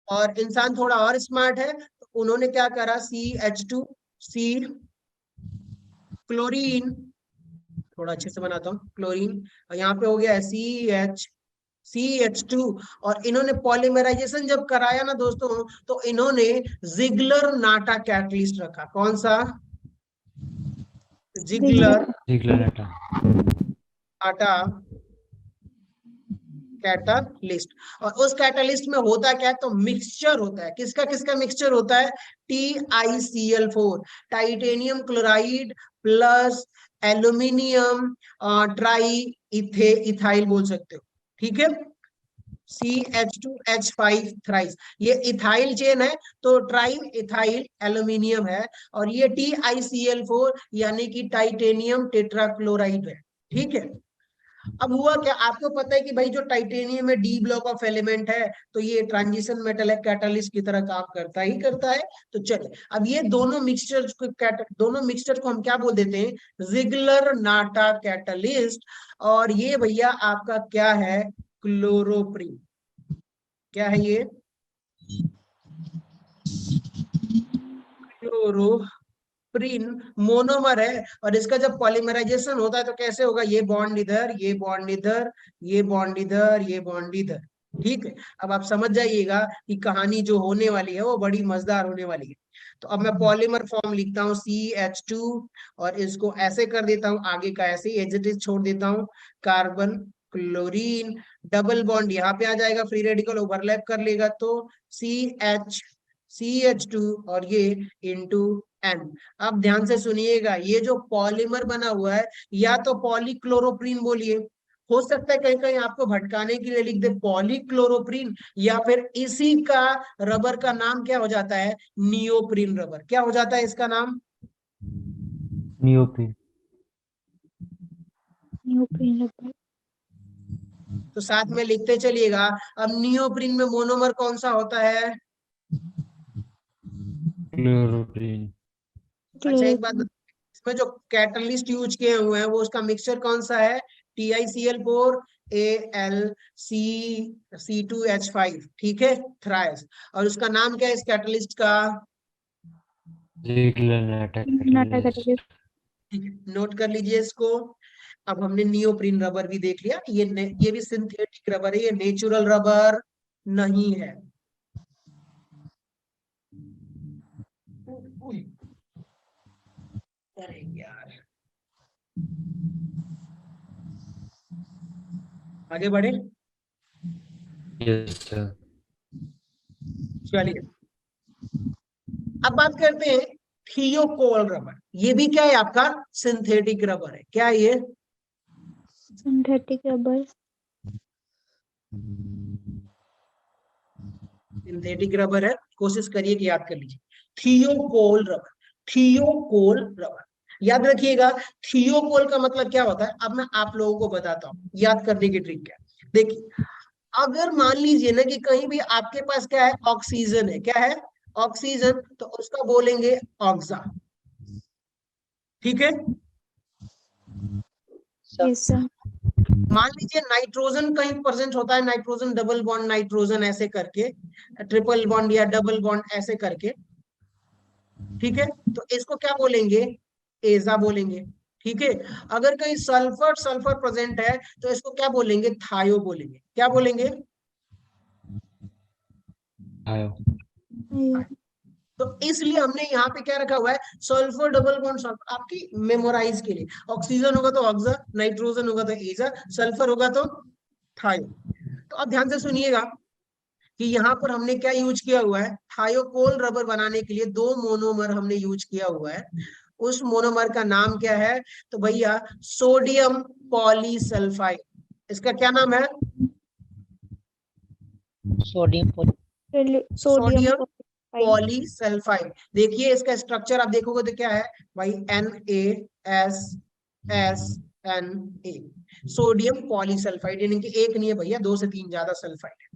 और इंसान थोड़ा और स्मार्ट है, तो उन्होंने क्या करा, CH2 सी क्लोरीन, थोड़ा अच्छे से बनाता हूँ, क्लोरीन, और यहाँ पे हो गया CH2, और इन्होंने पॉलीमराइजेशन जब कराया ना दोस्तों, तो इन्होंने जिगलर नाटा कैटलिस्ट रखा। कौन सा? Ziegler Ziegler Natta. Natta catalyst. और उस कैटालिस्ट में होता क्या है, तो मिक्सचर होता है। किसका किसका मिक्सचर होता है? TiCl4, titanium chloride plus aluminium try ethyl बोल सकते हो, ठीक है, CH2H5 थ्राइस, ये इथाइल चेन है, तो ट्राई इथाइल एल्यूमिनियम है, और ये TiCl4 यानी कि टाइटेनियम टेट्राक्लोराइड है, ठीक है। अब हुआ क्या, आपको पता है कि भाई जो टाइटेनियम में डी ब्लॉक ऑफ एलिमेंट है, तो ये ट्रांजिशन मेटल है, कैटलिस्ट की तरह काम करता ही करता है। तो चलिए, अब ये दोनों मिक्सचर को हम क्या बोल देते हैं, जिगलर नाटा कैटलिस्ट, और ये भैया आपका क्या है, क्लोरोप्रीन। क्या है ये? क्लोरोप्रीन मोनोमर है, और इसका जब पॉलीमराइजेशन होता है तो कैसे होगा, ये बॉन्ड इधर, ये बॉन्ड इधर, ये बॉन्ड इधर, ये बॉन्ड इधर, ठीक है। अब आप समझ जाइएगा कि कहानी जो होने वाली है वो बड़ी मजेदार होने वाली है। तो अब मैं पॉलीमर फॉर्म लिखता हूँ CH2, और इसको ऐसे कर देता हूँ, आगे का ऐसे ही एज इट इज छोड़ देता हूँ, कार्बन क्लोरीन, डबल बॉन्ड यहाँ पे आ जाएगा, फ्री रेडिकल ओवरलैप कर लेगा, तो CH2 और ये इंटू N। अब ध्यान से सुनिएगा, ये जो पॉलीमर बना हुआ है, या तो पॉलीक्लोरोप्रीन बोलिए, हो सकता है कहीं कहीं आपको भटकाने के लिए लिख दे पॉलीक्लोरोप्रीन, या फिर इसी का रबर का नाम क्या हो जाता है, नियोप्रीन रबर। क्या हो जाता है इसका नाम? Neoprene. तो साथ में लिखते चलिएगा। अब नियोप्रीन में मोनोमर कौन सा होता है? Chloroprene. अच्छा एक बात, इसमें जो कैटलिस्ट यूज किए हुए हैं वो उसका मिक्सचर कौन सा है, TiCl4 AlC2H5, ठीक है, थ्राइस। और उसका नाम क्या है इस कैटलिस्ट का? Ziegler Natta catalyst. ठीक है, नोट कर लीजिए इसको। अब हमने नियोप्रीन रबर भी देख लिया, ये भी सिंथेटिक रबर है, ये नेचुरल रबर नहीं है। अरे यार, आगे बढ़े, Yes, sir. चलिए अब बात करते हैं थियोकोल रबर। ये भी क्या है आपका, सिंथेटिक रबर है। क्या है ये? Synthetic rubber. सिंथेटिक रबर है, कोशिश करिए कि याद कर लीजिए। थियोकोल रबर, थियोकोल रबर, याद रखिएगा। थियोकोल का मतलब क्या होता है, अब मैं आप लोगों को बताता हूँ याद करने की ट्रिक क्या है। देखिए, अगर मान लीजिए ना कि कहीं भी आपके पास क्या है, ऑक्सीजन है, क्या है, ऑक्सीजन, तो उसका बोलेंगे ऑक्सा, ठीक है। Yes sir. मान लीजिए नाइट्रोजन कहीं प्रेजेंट होता है, नाइट्रोजन डबल बॉन्ड नाइट्रोजन ऐसे करके, ट्रिपल बॉन्ड या डबल बॉन्ड ऐसे करके, ठीक है, तो इसको क्या बोलेंगे, एजा बोलेंगे, ठीक है। अगर कहीं सल्फर सल्फर प्रेजेंट है तो इसको क्या बोलेंगे, थायो बोलेंगे। क्या बोलेंगे? Ayo. तो इसलिए हमने यहाँ पे क्या रखा हुआ है, सल्फर डबल बॉन्ड सल्फर, आपकी मेमोराइज के लिए। ऑक्सीजन होगा तो ऑक्सा, नाइट्रोजन होगा तो एजा, सल्फर होगा तो थायो। तो अब ध्यान से सुनिएगा कि यहाँ पर हमने क्या यूज किया हुआ है, थायोकोल रबर बनाने के लिए दो मोनोमर हमने यूज किया हुआ है। उस मोनोमर का नाम क्या है, तो भैया सोडियम पॉलीसल्फाइड। इसका क्या नाम है? Sodium polysulphide. देखिए इसका स्ट्रक्चर आप देखोगे तो क्या है भाई, NaS Na सोडियम पॉलीसल्फाइड, यानी कि एक नहीं है भैया, 2 से 3 ज्यादा सल्फाइड है।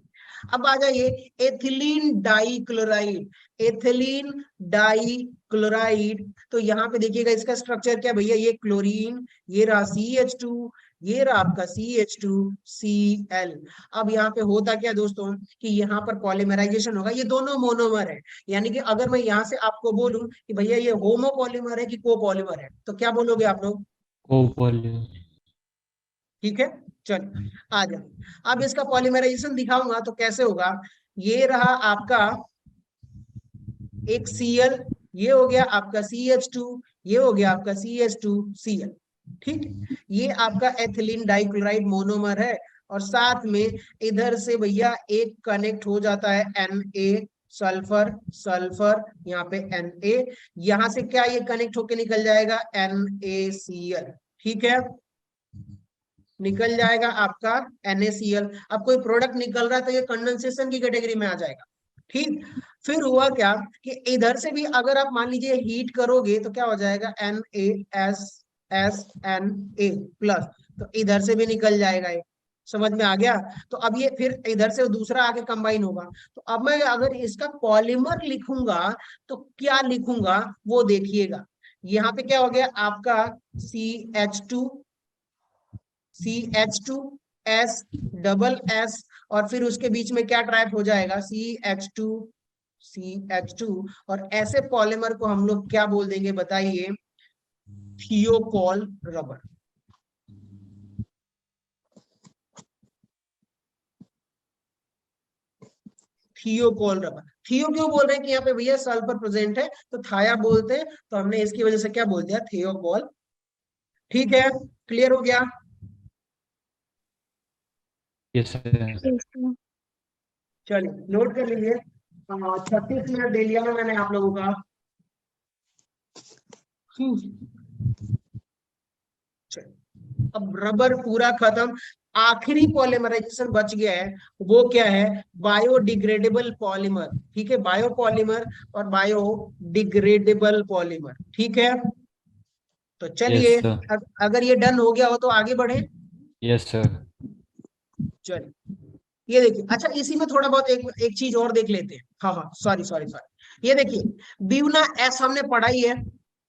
अब आ जाइए एथिलीन डाइक्लोराइड, एथिलीन डाइक्लोराइड, तो यहाँ पे देखिएगा इसका स्ट्रक्चर क्या भैया, ये क्लोरीन, ये रहा CH2, ये रहा आपका CH2Cl। अब यहाँ पे होता क्या दोस्तों कि यहाँ पर पॉलीमराइजेशन होगा, ये दोनों मोनोमर है, यानी कि अगर मैं यहाँ से आपको बोलूं कि भैया ये होमोपॉलीमर है कि कोपॉलीमर है, तो क्या बोलोगे आप लोग? कोपॉलीमर। ठीक है, चल आ जाओ। अब इसका पॉलीमराइजेशन दिखाऊंगा तो कैसे होगा, ये रहा आपका एक Cl, ये हो गया आपका CH2, ये हो गया आपका CH2Cl। ठीक, ये आपका एथिलीन डाइक्लोराइड मोनोमर है, और साथ में इधर से भैया एक कनेक्ट हो जाता है Na, सल्फर सल्फर, यहाँ पे Na, यहां से क्या ये कनेक्ट होके निकल जाएगा NaCl। ठीक है, निकल जाएगा आपका NaCl। अब कोई प्रोडक्ट निकल रहा है तो ये कंडेंसेशन की कैटेगरी में आ जाएगा। ठीक, फिर हुआ क्या कि इधर से भी अगर आप मान लीजिए हीट करोगे तो क्या हो जाएगा NaSSNA प्लस, तो इधर से भी निकल जाएगा ये, समझ में आ गया? तो अब ये फिर इधर से दूसरा आगे कंबाइन होगा। तो अब मैं अगर इसका पॉलीमर लिखूंगा तो क्या लिखूंगा वो देखिएगा, यहाँ पे क्या हो गया आपका CH2S, और फिर उसके बीच में क्या ट्रैप हो जाएगा CH2, और ऐसे पॉलीमर को हम लोग क्या बोल देंगे बताइए? थियोकॉल रबर। थियोकॉल रबर, थियो क्यों बोल रहे हैं कि यहाँ पे भैया सल्फर प्रेजेंट है, तो थाया बोलते हैं, तो हमने इसकी वजह से क्या बोल दिया, थियोकॉल। ठीक है, क्लियर हो गया? Yes sir. yes sir, चलिए नोट कर लीजिए, 36 मिनट दे लिया मैंने आप लोगों का। अब रबर पूरा खत्म, आखिरी पॉलीमराइजेशन बच गया है, वो क्या है? Biodegradable polymer. ठीक है, बायोपॉलीमर और बायोडिग्रेडेबल पॉलीमर। ठीक है, तो यस चलिए सर। अगर ये डन हो गया हो तो आगे बढ़े। Yes sir. चलिए ये देखिए, अच्छा इसी में थोड़ा बहुत एक एक चीज और देख लेते हैं। हाँ हाँ, सॉरी सॉरी सॉरी, ये देखिए ब्यूना एस हमने पढ़ा ही है।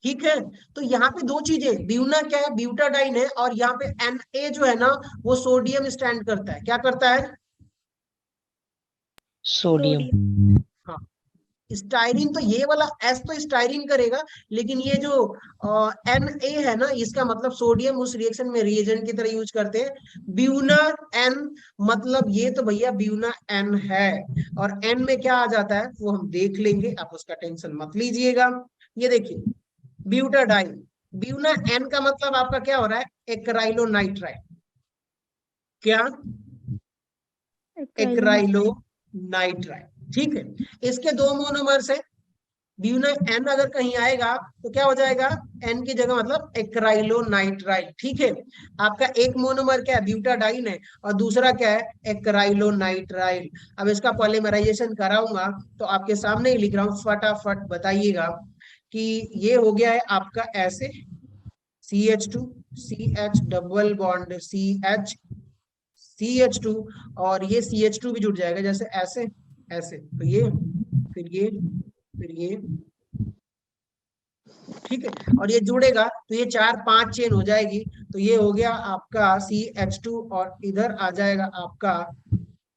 ठीक है, तो यहाँ पे दो चीजें, ब्यूना क्या है, ब्यूटाडाइन है, और यहाँ पे Na जो है ना वो सोडियम स्टैंड करता है, क्या करता है? सोडियम। sodium, हाँ, स्टाइरिन, तो ये वाला एस तो स्टाइरिन करेगा, लेकिन ये जो Na है ना, इसका मतलब सोडियम उस रिएक्शन में रिएजेंट की तरह यूज करते हैं। ब्यूना एन, मतलब ये तो भैया ब्यूना एन है, और एन में क्या आ जाता है वो हम देख लेंगे, आप उसका टेंशन मत लीजिएगा। ये देखिए ब्यूटाडाइन, ब्यूना एन का मतलब आपका क्या हो रहा है, एक्राइलोनाइट्राइल। क्या? acrylonitrile, acrylonitrile. ठीक है, इसके दो मोनोमर्स है, ब्यूना एन अगर कहीं आएगा तो क्या हो जाएगा, एन की जगह मतलब एक्राइलोनाइट्राइल। ठीक है, आपका एक मोनोमर क्या है, ब्यूटाडाइन है, और दूसरा क्या है, एक्राइलोनाइट्राइल। अब इसका पॉलीमराइजेशन कराऊंगा तो आपके सामने ही लिख रहा हूं, फटाफट बताइएगा कि ये हो गया है आपका ऐसे CH2, CH double bond CH2, और ये CH2 भी जुड़ जाएगा जैसे ऐसे ऐसे, तो ये फिर ये फिर ये। ठीक है, और ये जुड़ेगा तो ये 4-5 चेन हो जाएगी, तो ये हो गया आपका CH2, और इधर आ जाएगा आपका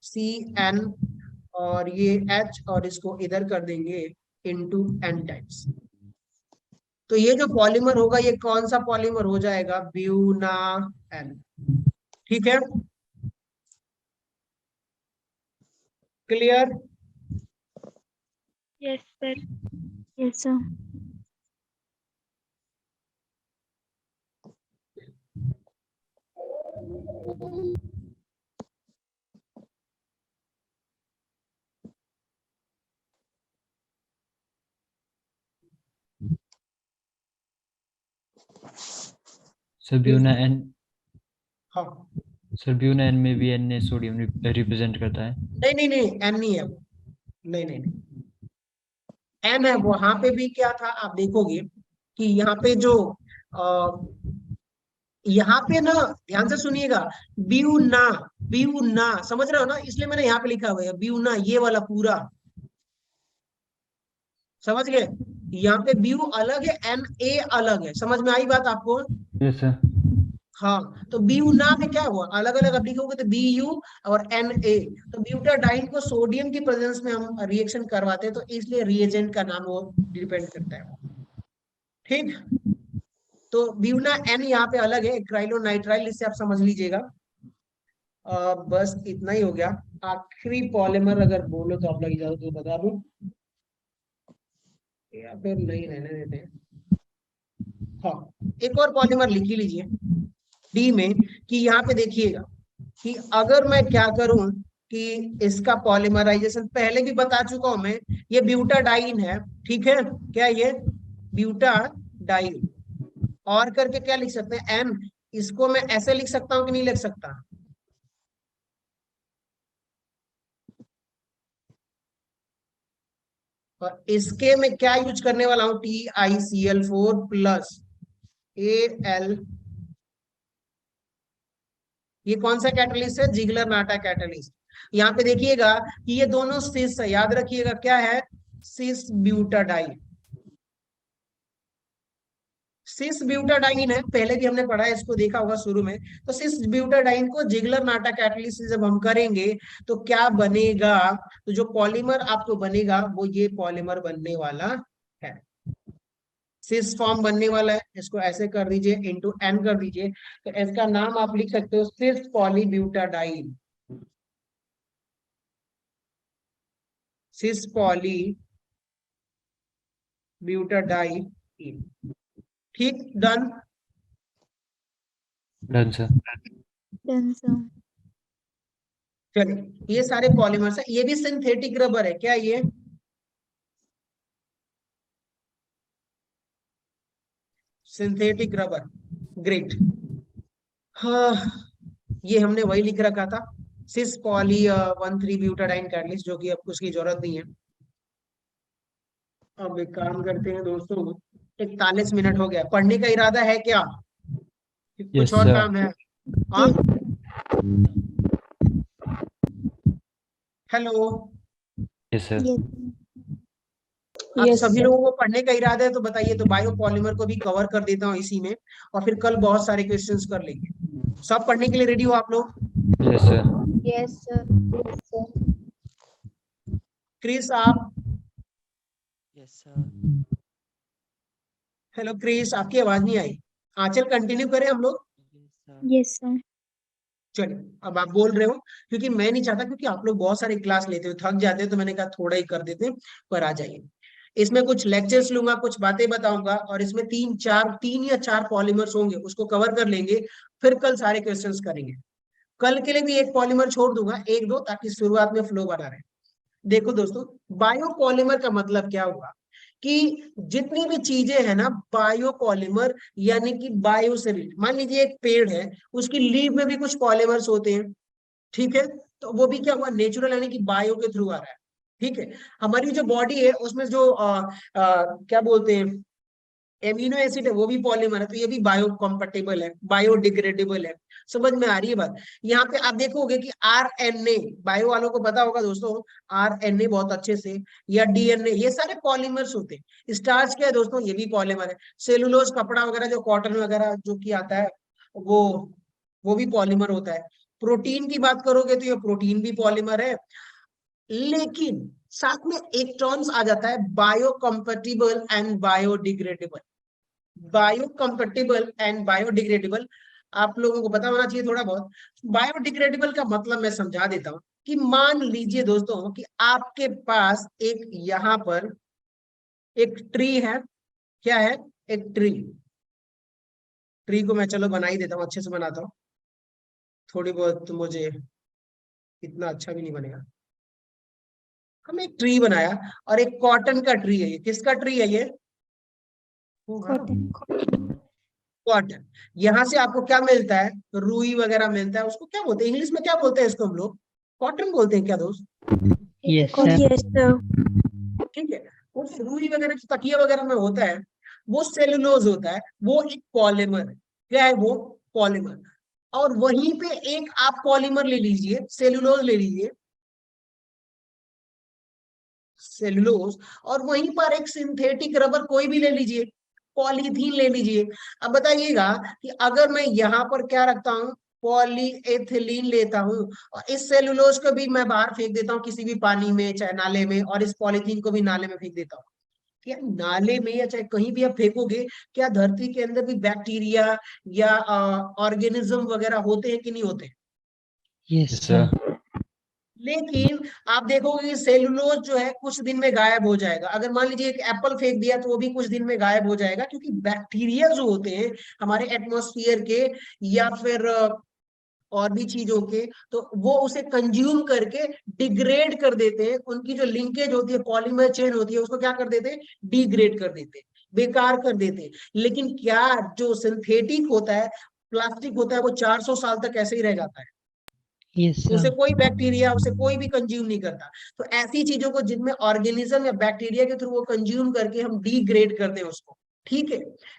CN, और ये H, और इसको इधर कर देंगे इनटू N टाइम्स। तो ये जो पॉलीमर होगा ये कौन सा पॉलीमर हो जाएगा, ब्यूना एन। ठीक है, clear? yes sir, yes sir, sir buna n, हाँ, सर ब्यूना एन में भी Na सोडियम रिप्रेजेंट करता है। नहीं नहीं नहीं, एन नहीं है वो, नहीं नहीं नहीं, एन है। वहां पे भी क्या था आप देखोगे कि यहाँ पे जो यहाँ पे ना ध्यान से सुनिएगा, ब्यूना, ब्यूना समझ रहे हो ना, इसलिए मैंने यहाँ पे लिखा हुआ है ब्यूना, ये वाला पूरा, समझ गए। यहाँ पे ब्यू अलग है, एन ए अलग है, समझ में आई बात आपको? Yes, sir. हाँ, तो ब्यूना में क्या हुआ, अलग अलग आप लिखोगे तो बी यू और एन ए, तो ब्यूटाडाइन को सोडियम की प्रेजेंस में हम रिएक्शन करवाते हैं, तो इसलिए रिएजेंट का नाम वो डिपेंड करता है। ठीक, तो ब्यूना एन यहाँ पे अलग है, एक्राइलोनाइट्राइल, इससे आप समझ लीजिएगा। बस इतना ही हो गया। आखिरी पॉलीमर अगर बोलो तो आप लोग इजाजत तो बता दूं या फिर नहीं रहने देते हैं। हाँ, एक और पॉलीमर लिख ही लीजिए डी में, कि यहाँ पे देखिएगा कि अगर मैं क्या करूं कि इसका पॉलीमराइजेशन पहले भी बता चुका हूं मैं, ये ब्यूटाडाइन है, ठीक है, क्या ये ब्यूटाडाइन, और करके क्या लिख सकते हैं एन, इसको मैं ऐसे लिख सकता हूं कि नहीं लिख सकता? और इसके में क्या यूज करने वाला हूं, TiCl4 प्लस Al, ये कौन सा कैटलिस्ट है, जिगलर नाटा कैटलिस्ट। यहाँ पे देखिएगा कि ये दोनों सिस है, याद रखिएगा क्या है, सिस ब्यूटाडाइन, सिस ब्यूटाडाइन है, पहले भी हमने पढ़ा है इसको, देखा होगा शुरू में। तो सिस ब्यूटाडाइन को जिगलर नाटा कैटलिस्ट जब हम करेंगे तो क्या बनेगा, तो जो पॉलीमर आपको बनेगा वो ये पॉलीमर बनने वाला है, सिस फॉर्म बनने वाला है। इसको ऐसे कर दीजिए, इंटू एन कर दीजिए, तो इसका नाम आप लिख सकते हो सिस पॉलीब्यूटाडाइन, सिस पॉली ब्यूटाडाइन। ठीक, done. Done, sir. Done, sir. चलिए, ये सारे पॉलीमर्स है, ये भी सिंथेटिक रबर है क्या, ये सिंथेटिक रबर, ग्रेट। हाँ, ये हमने वही लिख रखा था, सिस पॉली 1,3 ब्यूटाडाइन कैटलिस्ट, जो कि अब उसकी जरूरत नहीं है। अब एक काम करते हैं दोस्तों, 41 मिनट हो गया, पढ़ने का इरादा है क्या, कि कुछ Yes, और sir. काम है? हाँ, हेलो, Yes, sir. Yes. आप Yes, सभी sir. लोगों को पढ़ने का इरादा है तो बताइए, तो बायोपॉलीमर को भी कवर कर देता हूँ इसी में, और फिर कल बहुत सारे क्वेश्चंस कर लेंगे। सब पढ़ने के लिए रेडी हो आप लोग? Yes, sir. Yes, sir. Yes, sir. Chris आप, Yes, sir. हेलो क्रिस, आपकी आवाज नहीं आई। आंचल कंटिन्यू करें हम लोग? Yes, sir. Yes, sir. चलिए, अब आप बोल रहे हो, क्योंकि मैं नहीं चाहता, क्योंकि आप लोग बहुत सारी क्लास लेते हो, थक जाते हो, तो मैंने कहा थोड़ा ही कर देते हैं, पर आ जाइए। इसमें कुछ लेक्चर्स लूंगा, कुछ बातें बताऊंगा, और इसमें 3 या 4 पॉलीमर्स होंगे, उसको कवर कर लेंगे, फिर कल सारे क्वेश्चंस करेंगे। कल के लिए भी एक पॉलीमर छोड़ दूंगा, 1-2, ताकि शुरुआत में फ्लो बना रहे। देखो दोस्तों, बायोपॉलीमर का मतलब क्या हुआ, कि जितनी भी चीजें है ना बायोपॉलीमर, यानी कि बायो से रिलेटेड, मान लीजिए एक पेड़ है, उसकी लीव में भी कुछ पॉलीमर्स होते हैं, ठीक है, तो वो भी क्या हुआ, नेचुरल यानी कि बायो के थ्रू आ रहा है। ठीक है, हमारी जो बॉडी है उसमें जो क्या बोलते हैं, एमिनो एसिड है, वो भी पॉलीमर है, तो ये भी बायोकम्पैटिबल है, बायोडिग्रेडेबल है। समझ में आ रही है बात? यहाँ पे आप देखोगे कि RNA, बायो वालों को पता होगा दोस्तों, RNA बहुत अच्छे से, या DNA, ये सारे पॉलीमर्स होते हैं। स्टार्च क्या है दोस्तों, ये भी पॉलीमर है। सेलुलोज, कपड़ा वगैरह, जो कॉटन वगैरह जो की आता है, वो भी पॉलीमर होता है। प्रोटीन की बात करोगे तो ये प्रोटीन भी पॉलीमर है, लेकिन साथ में एक टर्म्स आ जाता है, biocompatible and biodegradable. Biocompatible and biodegradable आप लोगों को पता होना चाहिए थोड़ा बहुत। बायोडिग्रेडेबल का मतलब मैं समझा देता हूं, कि मान लीजिए दोस्तों कि आपके पास एक यहां पर एक ट्री है, क्या है, एक ट्री, ट्री को मैं चलो बना ही देता हूं, अच्छे से बनाता हूं, थोड़ी बहुत तो मुझे इतना अच्छा भी नहीं बनेगा। हमने एक ट्री बनाया, और एक कॉटन का ट्री है, ये किसका ट्री है, ये Cotton. कॉटन। यहाँ से आपको क्या मिलता है, रुई वगैरह मिलता है, उसको क्या बोलते हैं इंग्लिश में, क्या बोलते हैं इसको हम लोग, कॉटन बोलते हैं क्या दोस्त? Yes, sir. Yes, sir. ठीक है, उस रुई वगैरह तकिया वगैरह में होता है, वो सेलुलोज होता है, वो एक पॉलीमर है। क्या है वो, पॉलीमर, और वहीं पे एक आप पॉलीमर ले लीजिए, सेलुलोज ले लीजिए, सेलुलोज, और वहीं पर एक सिंथेटिक रबर कोई भी ले लीजिए, पॉलीथीन ले लीजिए। अब बताइएगा कि अगर मैं यहाँ पर क्या रखता हूँ, पॉलीएथिलीन लेता हूँ, और इस सेलुलोज को भी मैं बाहर फेंक देता हूँ किसी भी पानी में चाहे नाले में, और इस पॉलीथीन को भी नाले में फेंक देता हूँ, क्या नाले में या चाहे कहीं भी आप फेंकोगे, क्या धरती के अंदर भी बैक्टीरिया या ऑर्गेनिज्म वगैरह होते हैं कि नहीं होते? Yes, Yes, sir. sir. लेकिन आप देखोगे कि सेलुलोज जो है कुछ दिन में गायब हो जाएगा। अगर मान लीजिए एक एप्पल फेंक दिया तो वो भी कुछ दिन में गायब हो जाएगा, क्योंकि बैक्टीरिया जो होते हैं हमारे एटमॉस्फेयर के या फिर और भी चीजों के, तो वो उसे कंज्यूम करके डिग्रेड कर देते हैं, उनकी जो लिंकेज होती है, पॉलीमर चेन होती है, उसको क्या कर देते हैं, डिग्रेड कर देते हैं, बेकार कर देते हैं। लेकिन क्या जो सिंथेटिक होता है, प्लास्टिक होता है, वो 400 साल तक ऐसे ही रह जाता है, Yes, उसे sir. कोई बैक्टीरिया, उसे कोई भी कंज्यूम नहीं करता। तो ऐसी चीजों को जिनमें ऑर्गेनिज्म या बैक्टीरिया के थ्रू वो कंज्यूम करके हम डिग्रेड कर दें उसको, ठीक है,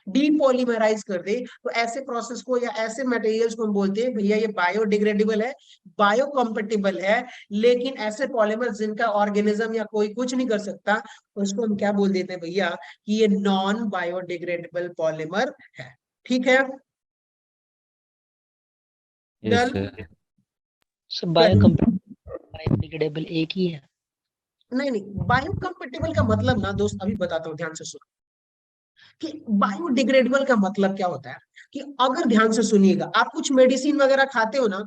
डीपॉलीमराइज कर दे, तो ऐसे प्रोसेस को या ऐसे मटेरियल्स को हम बोलते हैं भैया ये बायोडिग्रेडेबल है, बायोकम्पेटिबल है। लेकिन ऐसे पॉलीमर जिनका ऑर्गेनिज्म या कोई कुछ नहीं कर सकता, उसको हम क्या बोल देते हैं भैया, कि ये नॉन बायोडिग्रेडेबल पॉलीमर है। ठीक है, Yes, done. sir. So biodegradable एक ही है। नहीं नहीं, बायोकम्पेटिबल का मतलब ना दोस्त, अभी बताता हूँ, ध्यान से सुनो कि बायोडिग्रेडेबल का मतलब क्या होता है। कि अगर ध्यान से सुनिएगा, आप कुछ मेडिसिन वगैरह खाते हो ना,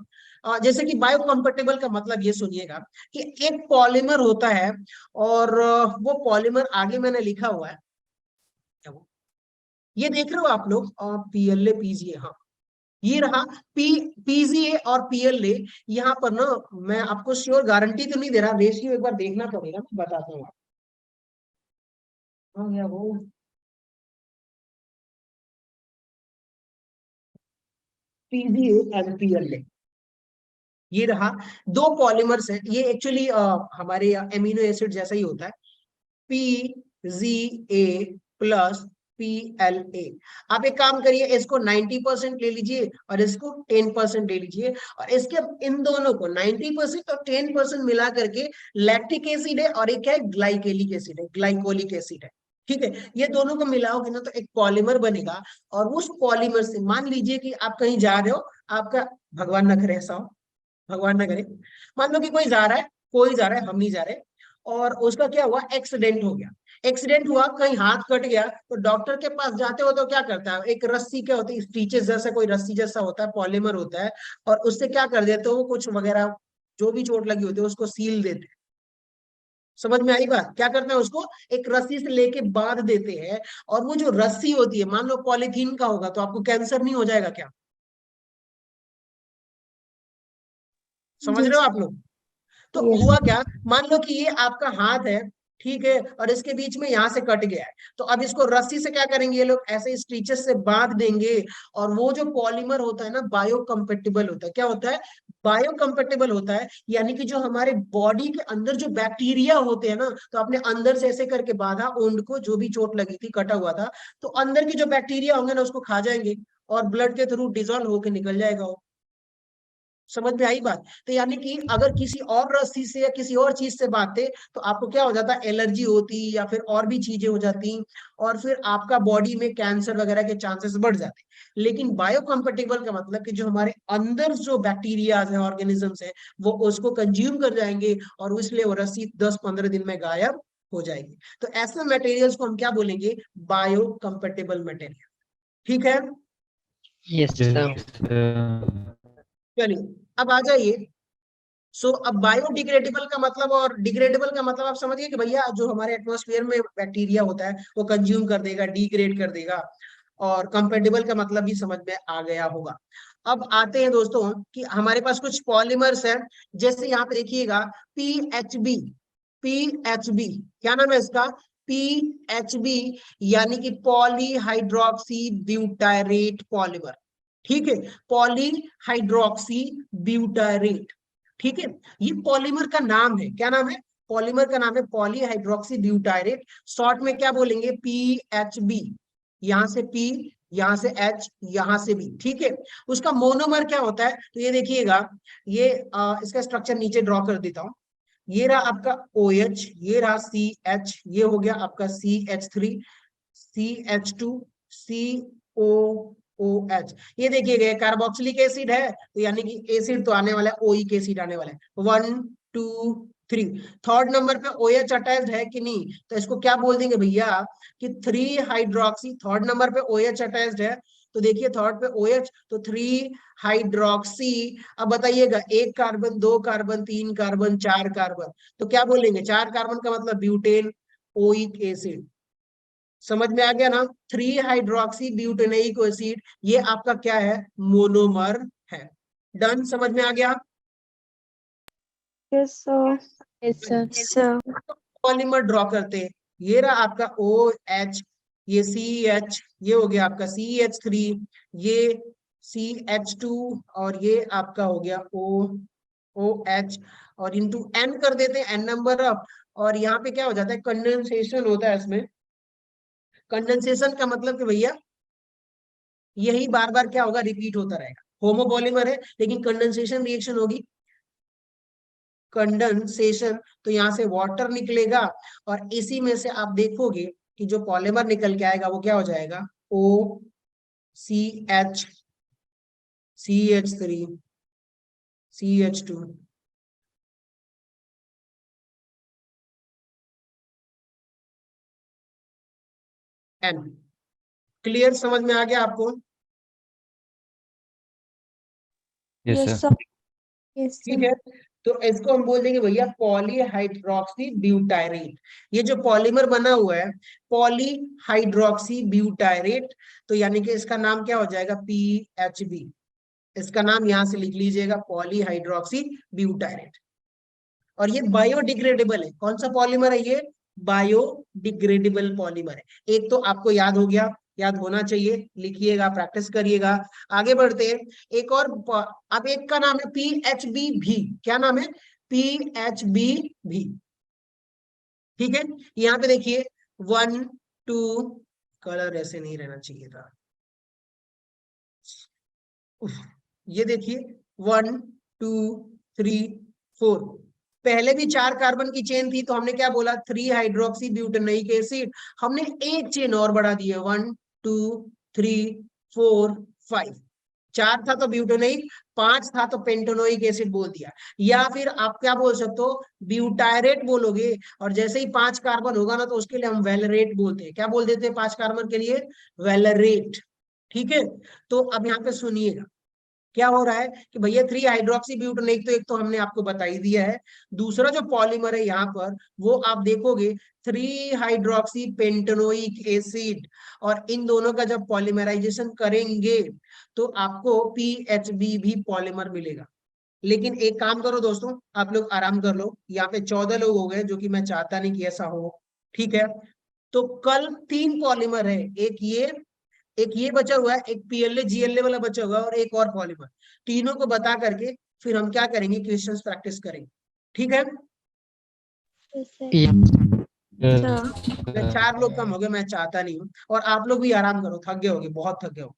जैसे कि बायोकम्पेटिबल का मतलब ये सुनिएगा कि एक पॉलीमर होता है, और वो पॉलीमर आगे मैंने लिखा हुआ है, क्या वो, ये देख रहे हो आप लोग, पीएलए पीजीए, हाँ ये रहा, पीजीए और पीएलए। यहाँ पर ना मैं आपको श्योर गारंटी तो नहीं दे रहा, रेशियो एक बार देखना पड़ेगा, मैं बताता हूँ। हाँ क्या वो, पीजीए एंड पीएलए, ये रहा, दो पॉलीमर्स हैं ये, एक्चुअली हमारे एमिनो एसिड जैसा ही होता है, PZA प्लस PLA। आप एक काम करिए, इसको 90% ले लीजिए और इसको 10% ले लीजिए, और इसके इन दोनों को 90% और 10% मिला करके लैक्टिक एसिड है, और एक है ग्लाइकेलिक एसिड है, ग्लाइकोलिक एसिड है, ठीक है। ये दोनों को मिलाओगे ना तो एक पॉलीमर बनेगा, और उस पॉलीमर से मान लीजिए कि आप कहीं जा रहे हो, आपका भगवान न करे ऐसा हो, भगवान ना करे, मान लो कि कोई जा रहा है, कोई जा रहा है, हम नहीं जा रहे, और उसका क्या हुआ, एक्सीडेंट हो गया, एक्सीडेंट हुआ, कहीं हाथ कट गया, तो डॉक्टर के पास जाते हो तो क्या करता है, एक रस्सी क्या होती है, स्टीचेस जैसा, कोई रस्सी जैसा होता है, पॉलीमर होता है, और उससे क्या कर देते हो, वो कुछ वगैरह जो भी चोट लगी होती है उसको सील देते हैं। समझ में आई बात, क्या करते हैं, उसको एक रस्सी से लेके बांध देते हैं, और वो जो रस्सी होती है, मान लो पॉलीथीन का होगा, तो आपको कैंसर नहीं हो जाएगा क्या? समझ रहे हो Yes. आप लोग? तो Yes. हुआ क्या, मान लो कि ये आपका हाथ है, ठीक है, और इसके बीच में यहां से कट गया है, तो अब इसको रस्सी से क्या करेंगे ये लोग, ऐसे स्टिचेस से बांध देंगे, और वो जो पॉलीमर होता है ना, बायोकम्पेटिबल होता है। क्या होता है, बायोकम्पेटिबल होता है, यानी कि जो हमारे बॉडी के अंदर जो बैक्टीरिया होते हैं ना, तो आपने अंदर से ऐसे करके बांधा ओंड को, जो भी चोट लगी थी, कटा हुआ था, तो अंदर के जो बैक्टीरिया होंगे ना उसको खा जाएंगे, और ब्लड के थ्रू डिजोल्व होकर निकल जाएगा वो। समझ में आई बात? तो यानी कि अगर किसी और रस्सी से या किसी और चीज से बांधते तो आपको क्या हो जाता, एलर्जी होती, या फिर और भी चीजें हो जाती, और फिर आपका बॉडी में कैंसर वगैरह के चांसेस बढ़ जाते। लेकिन बायोकम्पेटिबल का मतलब कि जो हमारे अंदर जो बैक्टीरिया है, ऑर्गेनिजम्स है, वो उसको कंज्यूम कर जाएंगे, और इसलिए वो रस्सी 10-15 दिन में गायब हो जाएगी। तो ऐसे मटेरियल्स को हम क्या बोलेंगे, बायोकम्पेटिबल मटेरियल। ठीक है, Yes, sir. Yes, sir. चलिए अब आ जाइए। सो अब बायोडिग्रेडेबल का मतलब और डिग्रेडेबल का मतलब आप समझिए कि भैया जो हमारे एटमॉस्फेयर में बैक्टीरिया होता है वो कंज्यूम कर देगा, डिग्रेड कर देगा, और कंपेटेबल का मतलब भी समझ में आ गया होगा। अब आते हैं दोस्तों कि हमारे पास कुछ पॉलीमर्स हैं, जैसे यहाँ पे देखिएगा PHB, PHB क्या नाम है इसका, PHB, यानी कि पॉलीहाइड्रोक्सी ब्यूटायरेट पॉलीमर, ठीक है, पॉलीहाइड्रोक्सी ब्यूटायरेट, ठीक है। ये पॉलीमर का नाम है, क्या नाम है, पॉलीमर का नाम है पॉलीहाइड्रोक्सी ब्यूटायरेट, शॉर्ट में क्या बोलेंगे, PHB, यहां से P, यहाँ से H, यहाँ से भी, ठीक है। उसका मोनोमर क्या होता है, तो ये देखिएगा, ये इसका स्ट्रक्चर नीचे ड्रॉ कर देता हूँ। ये रहा आपका OH, ये रहा CH, ये हो गया आपका CH3, CH2, COOH। ये देखिएगा कार्बोक्सिलिक एसिड है, तो यानी कि एसिड तो आने वाला है, ओइक एसिड आने वाला है। 1 2 3, थर्ड नंबर पे OH अटैच्ड है कि नहीं, तो इसको क्या बोल देंगे भैया कि 3 हाइड्रोक्सी। थर्ड नंबर पे OH अटैच्ड है, तो देखिए थर्ड पे OH, तो 3 हाइड्रोक्सी। अब बताइएगा 1 कार्बन, 2 कार्बन, 3 कार्बन, 4 कार्बन, तो क्या बोलेंगे, 4 कार्बन का मतलब ब्यूटेन ओइक एसिड। समझ में आ गया ना, 3 हाइड्रोक्सी ब्यूटेनोइक एसिड, ये आपका क्या है, मोनोमर है। डन, समझ में आ गया। Yes, sir. Yes, sir. Sir. Polymer draw करते हैं। ये रहा आपका OH, ये CH, ये हो गया आपका CH3, ये CH2, और ये आपका हो गया OH, और इंटू N कर देते हैं, N नंबर ऑफ, और यहाँ पे क्या हो जाता है, कंडेंसेशन होता है इसमें। कंडेंसेशन का मतलब कि भैया यही बार बार क्या होगा, रिपीट होता रहेगा। होमोपॉलीमर है लेकिन कंडेंसेशन रिएक्शन होगी, कंडेंसेशन, तो यहाँ से वाटर निकलेगा, और इसी में से आप देखोगे कि जो पॉलीमर निकल के आएगा वो क्या हो जाएगा, OCH, CH3, CH2। N। Clear, समझ में आ गया आपको। Yes, Yes, sir. sir. Yes, ठीक sir. है, तो इसको हम बोल देंगे भैया पॉलीहाइड्रोक्सी ब्यूटायरेट। ये जो पॉलीमर बना हुआ है पॉलीहाइड्रोक्सी ब्यूटायरेट, तो यानी कि इसका नाम क्या हो जाएगा, PHB। इसका नाम यहां से लिख लीजिएगा, पॉलीहाइड्रोक्सी ब्यूटायरेट। और ये बायोडिग्रेडेबल है। कौन सा पॉलीमर है ये, बायोडिग्रेडेबल पॉलीमर है। एक तो आपको याद हो गया, याद होना चाहिए, लिखिएगा, प्रैक्टिस करिएगा। आगे बढ़ते हैं, एक और, अब एक का नाम है PHB भी। क्या नाम है, PHB भी। ठीक है, यहाँ पे देखिए 1 2, कलर ऐसे नहीं रहना चाहिए था, ये देखिए 1 2 3 4, पहले भी 4 कार्बन की चेन थी, तो हमने क्या बोला, 3 हाइड्रोक्सी ब्यूटेनोइक एसिड। हमने एक चेन और बढ़ा दी है, 1 2 3 4 5, 4 था तो ब्यूटेनोइक, 5 था तो पेंटेनोइक एसिड बोल दिया। या फिर आप क्या बोल सकते हो, ब्यूटायरेट बोलोगे, और जैसे ही 5 कार्बन होगा ना, तो उसके लिए हम वेलरेट बोलते हैं। क्या बोल देते हैं 5 कार्बन के लिए, वेलरेट। ठीक है, तो अब यहाँ पे सुनिएगा क्या हो रहा है कि भैया 3 हाइड्रोक्सी ब्यूटेनोइक, तो एक तो हमने आपको बता ही दिया है। दूसरा जो पॉलीमर है यहाँ पर, वो आप देखोगे 3 हाइड्रोक्सी पेंटेनोइक एसिड, और इन दोनों का जब पॉलीमराइजेशन करेंगे तो आपको PHB भी पॉलीमर मिलेगा। लेकिन एक काम करो दोस्तों, आप लोग आराम कर लो, यहाँ पे 14 लोग हो गए, जो कि मैं चाहता नहीं कि ऐसा हो। ठीक है, तो कल 3 पॉलीमर है, एक ये बचा हुआ है, एक PLA GLA वाला बचा हुआ है, और एक और पॉलीमर। तीनों को बता करके फिर हम क्या करेंगे, क्वेश्चंस प्रैक्टिस करेंगे। ठीक है, Yes, sir. Yes, Sir. मैं 4 लोग कम हो गए, मैं चाहता नहीं हूँ, और आप लोग भी आराम करो, थक गए होगे, बहुत थक गए हो।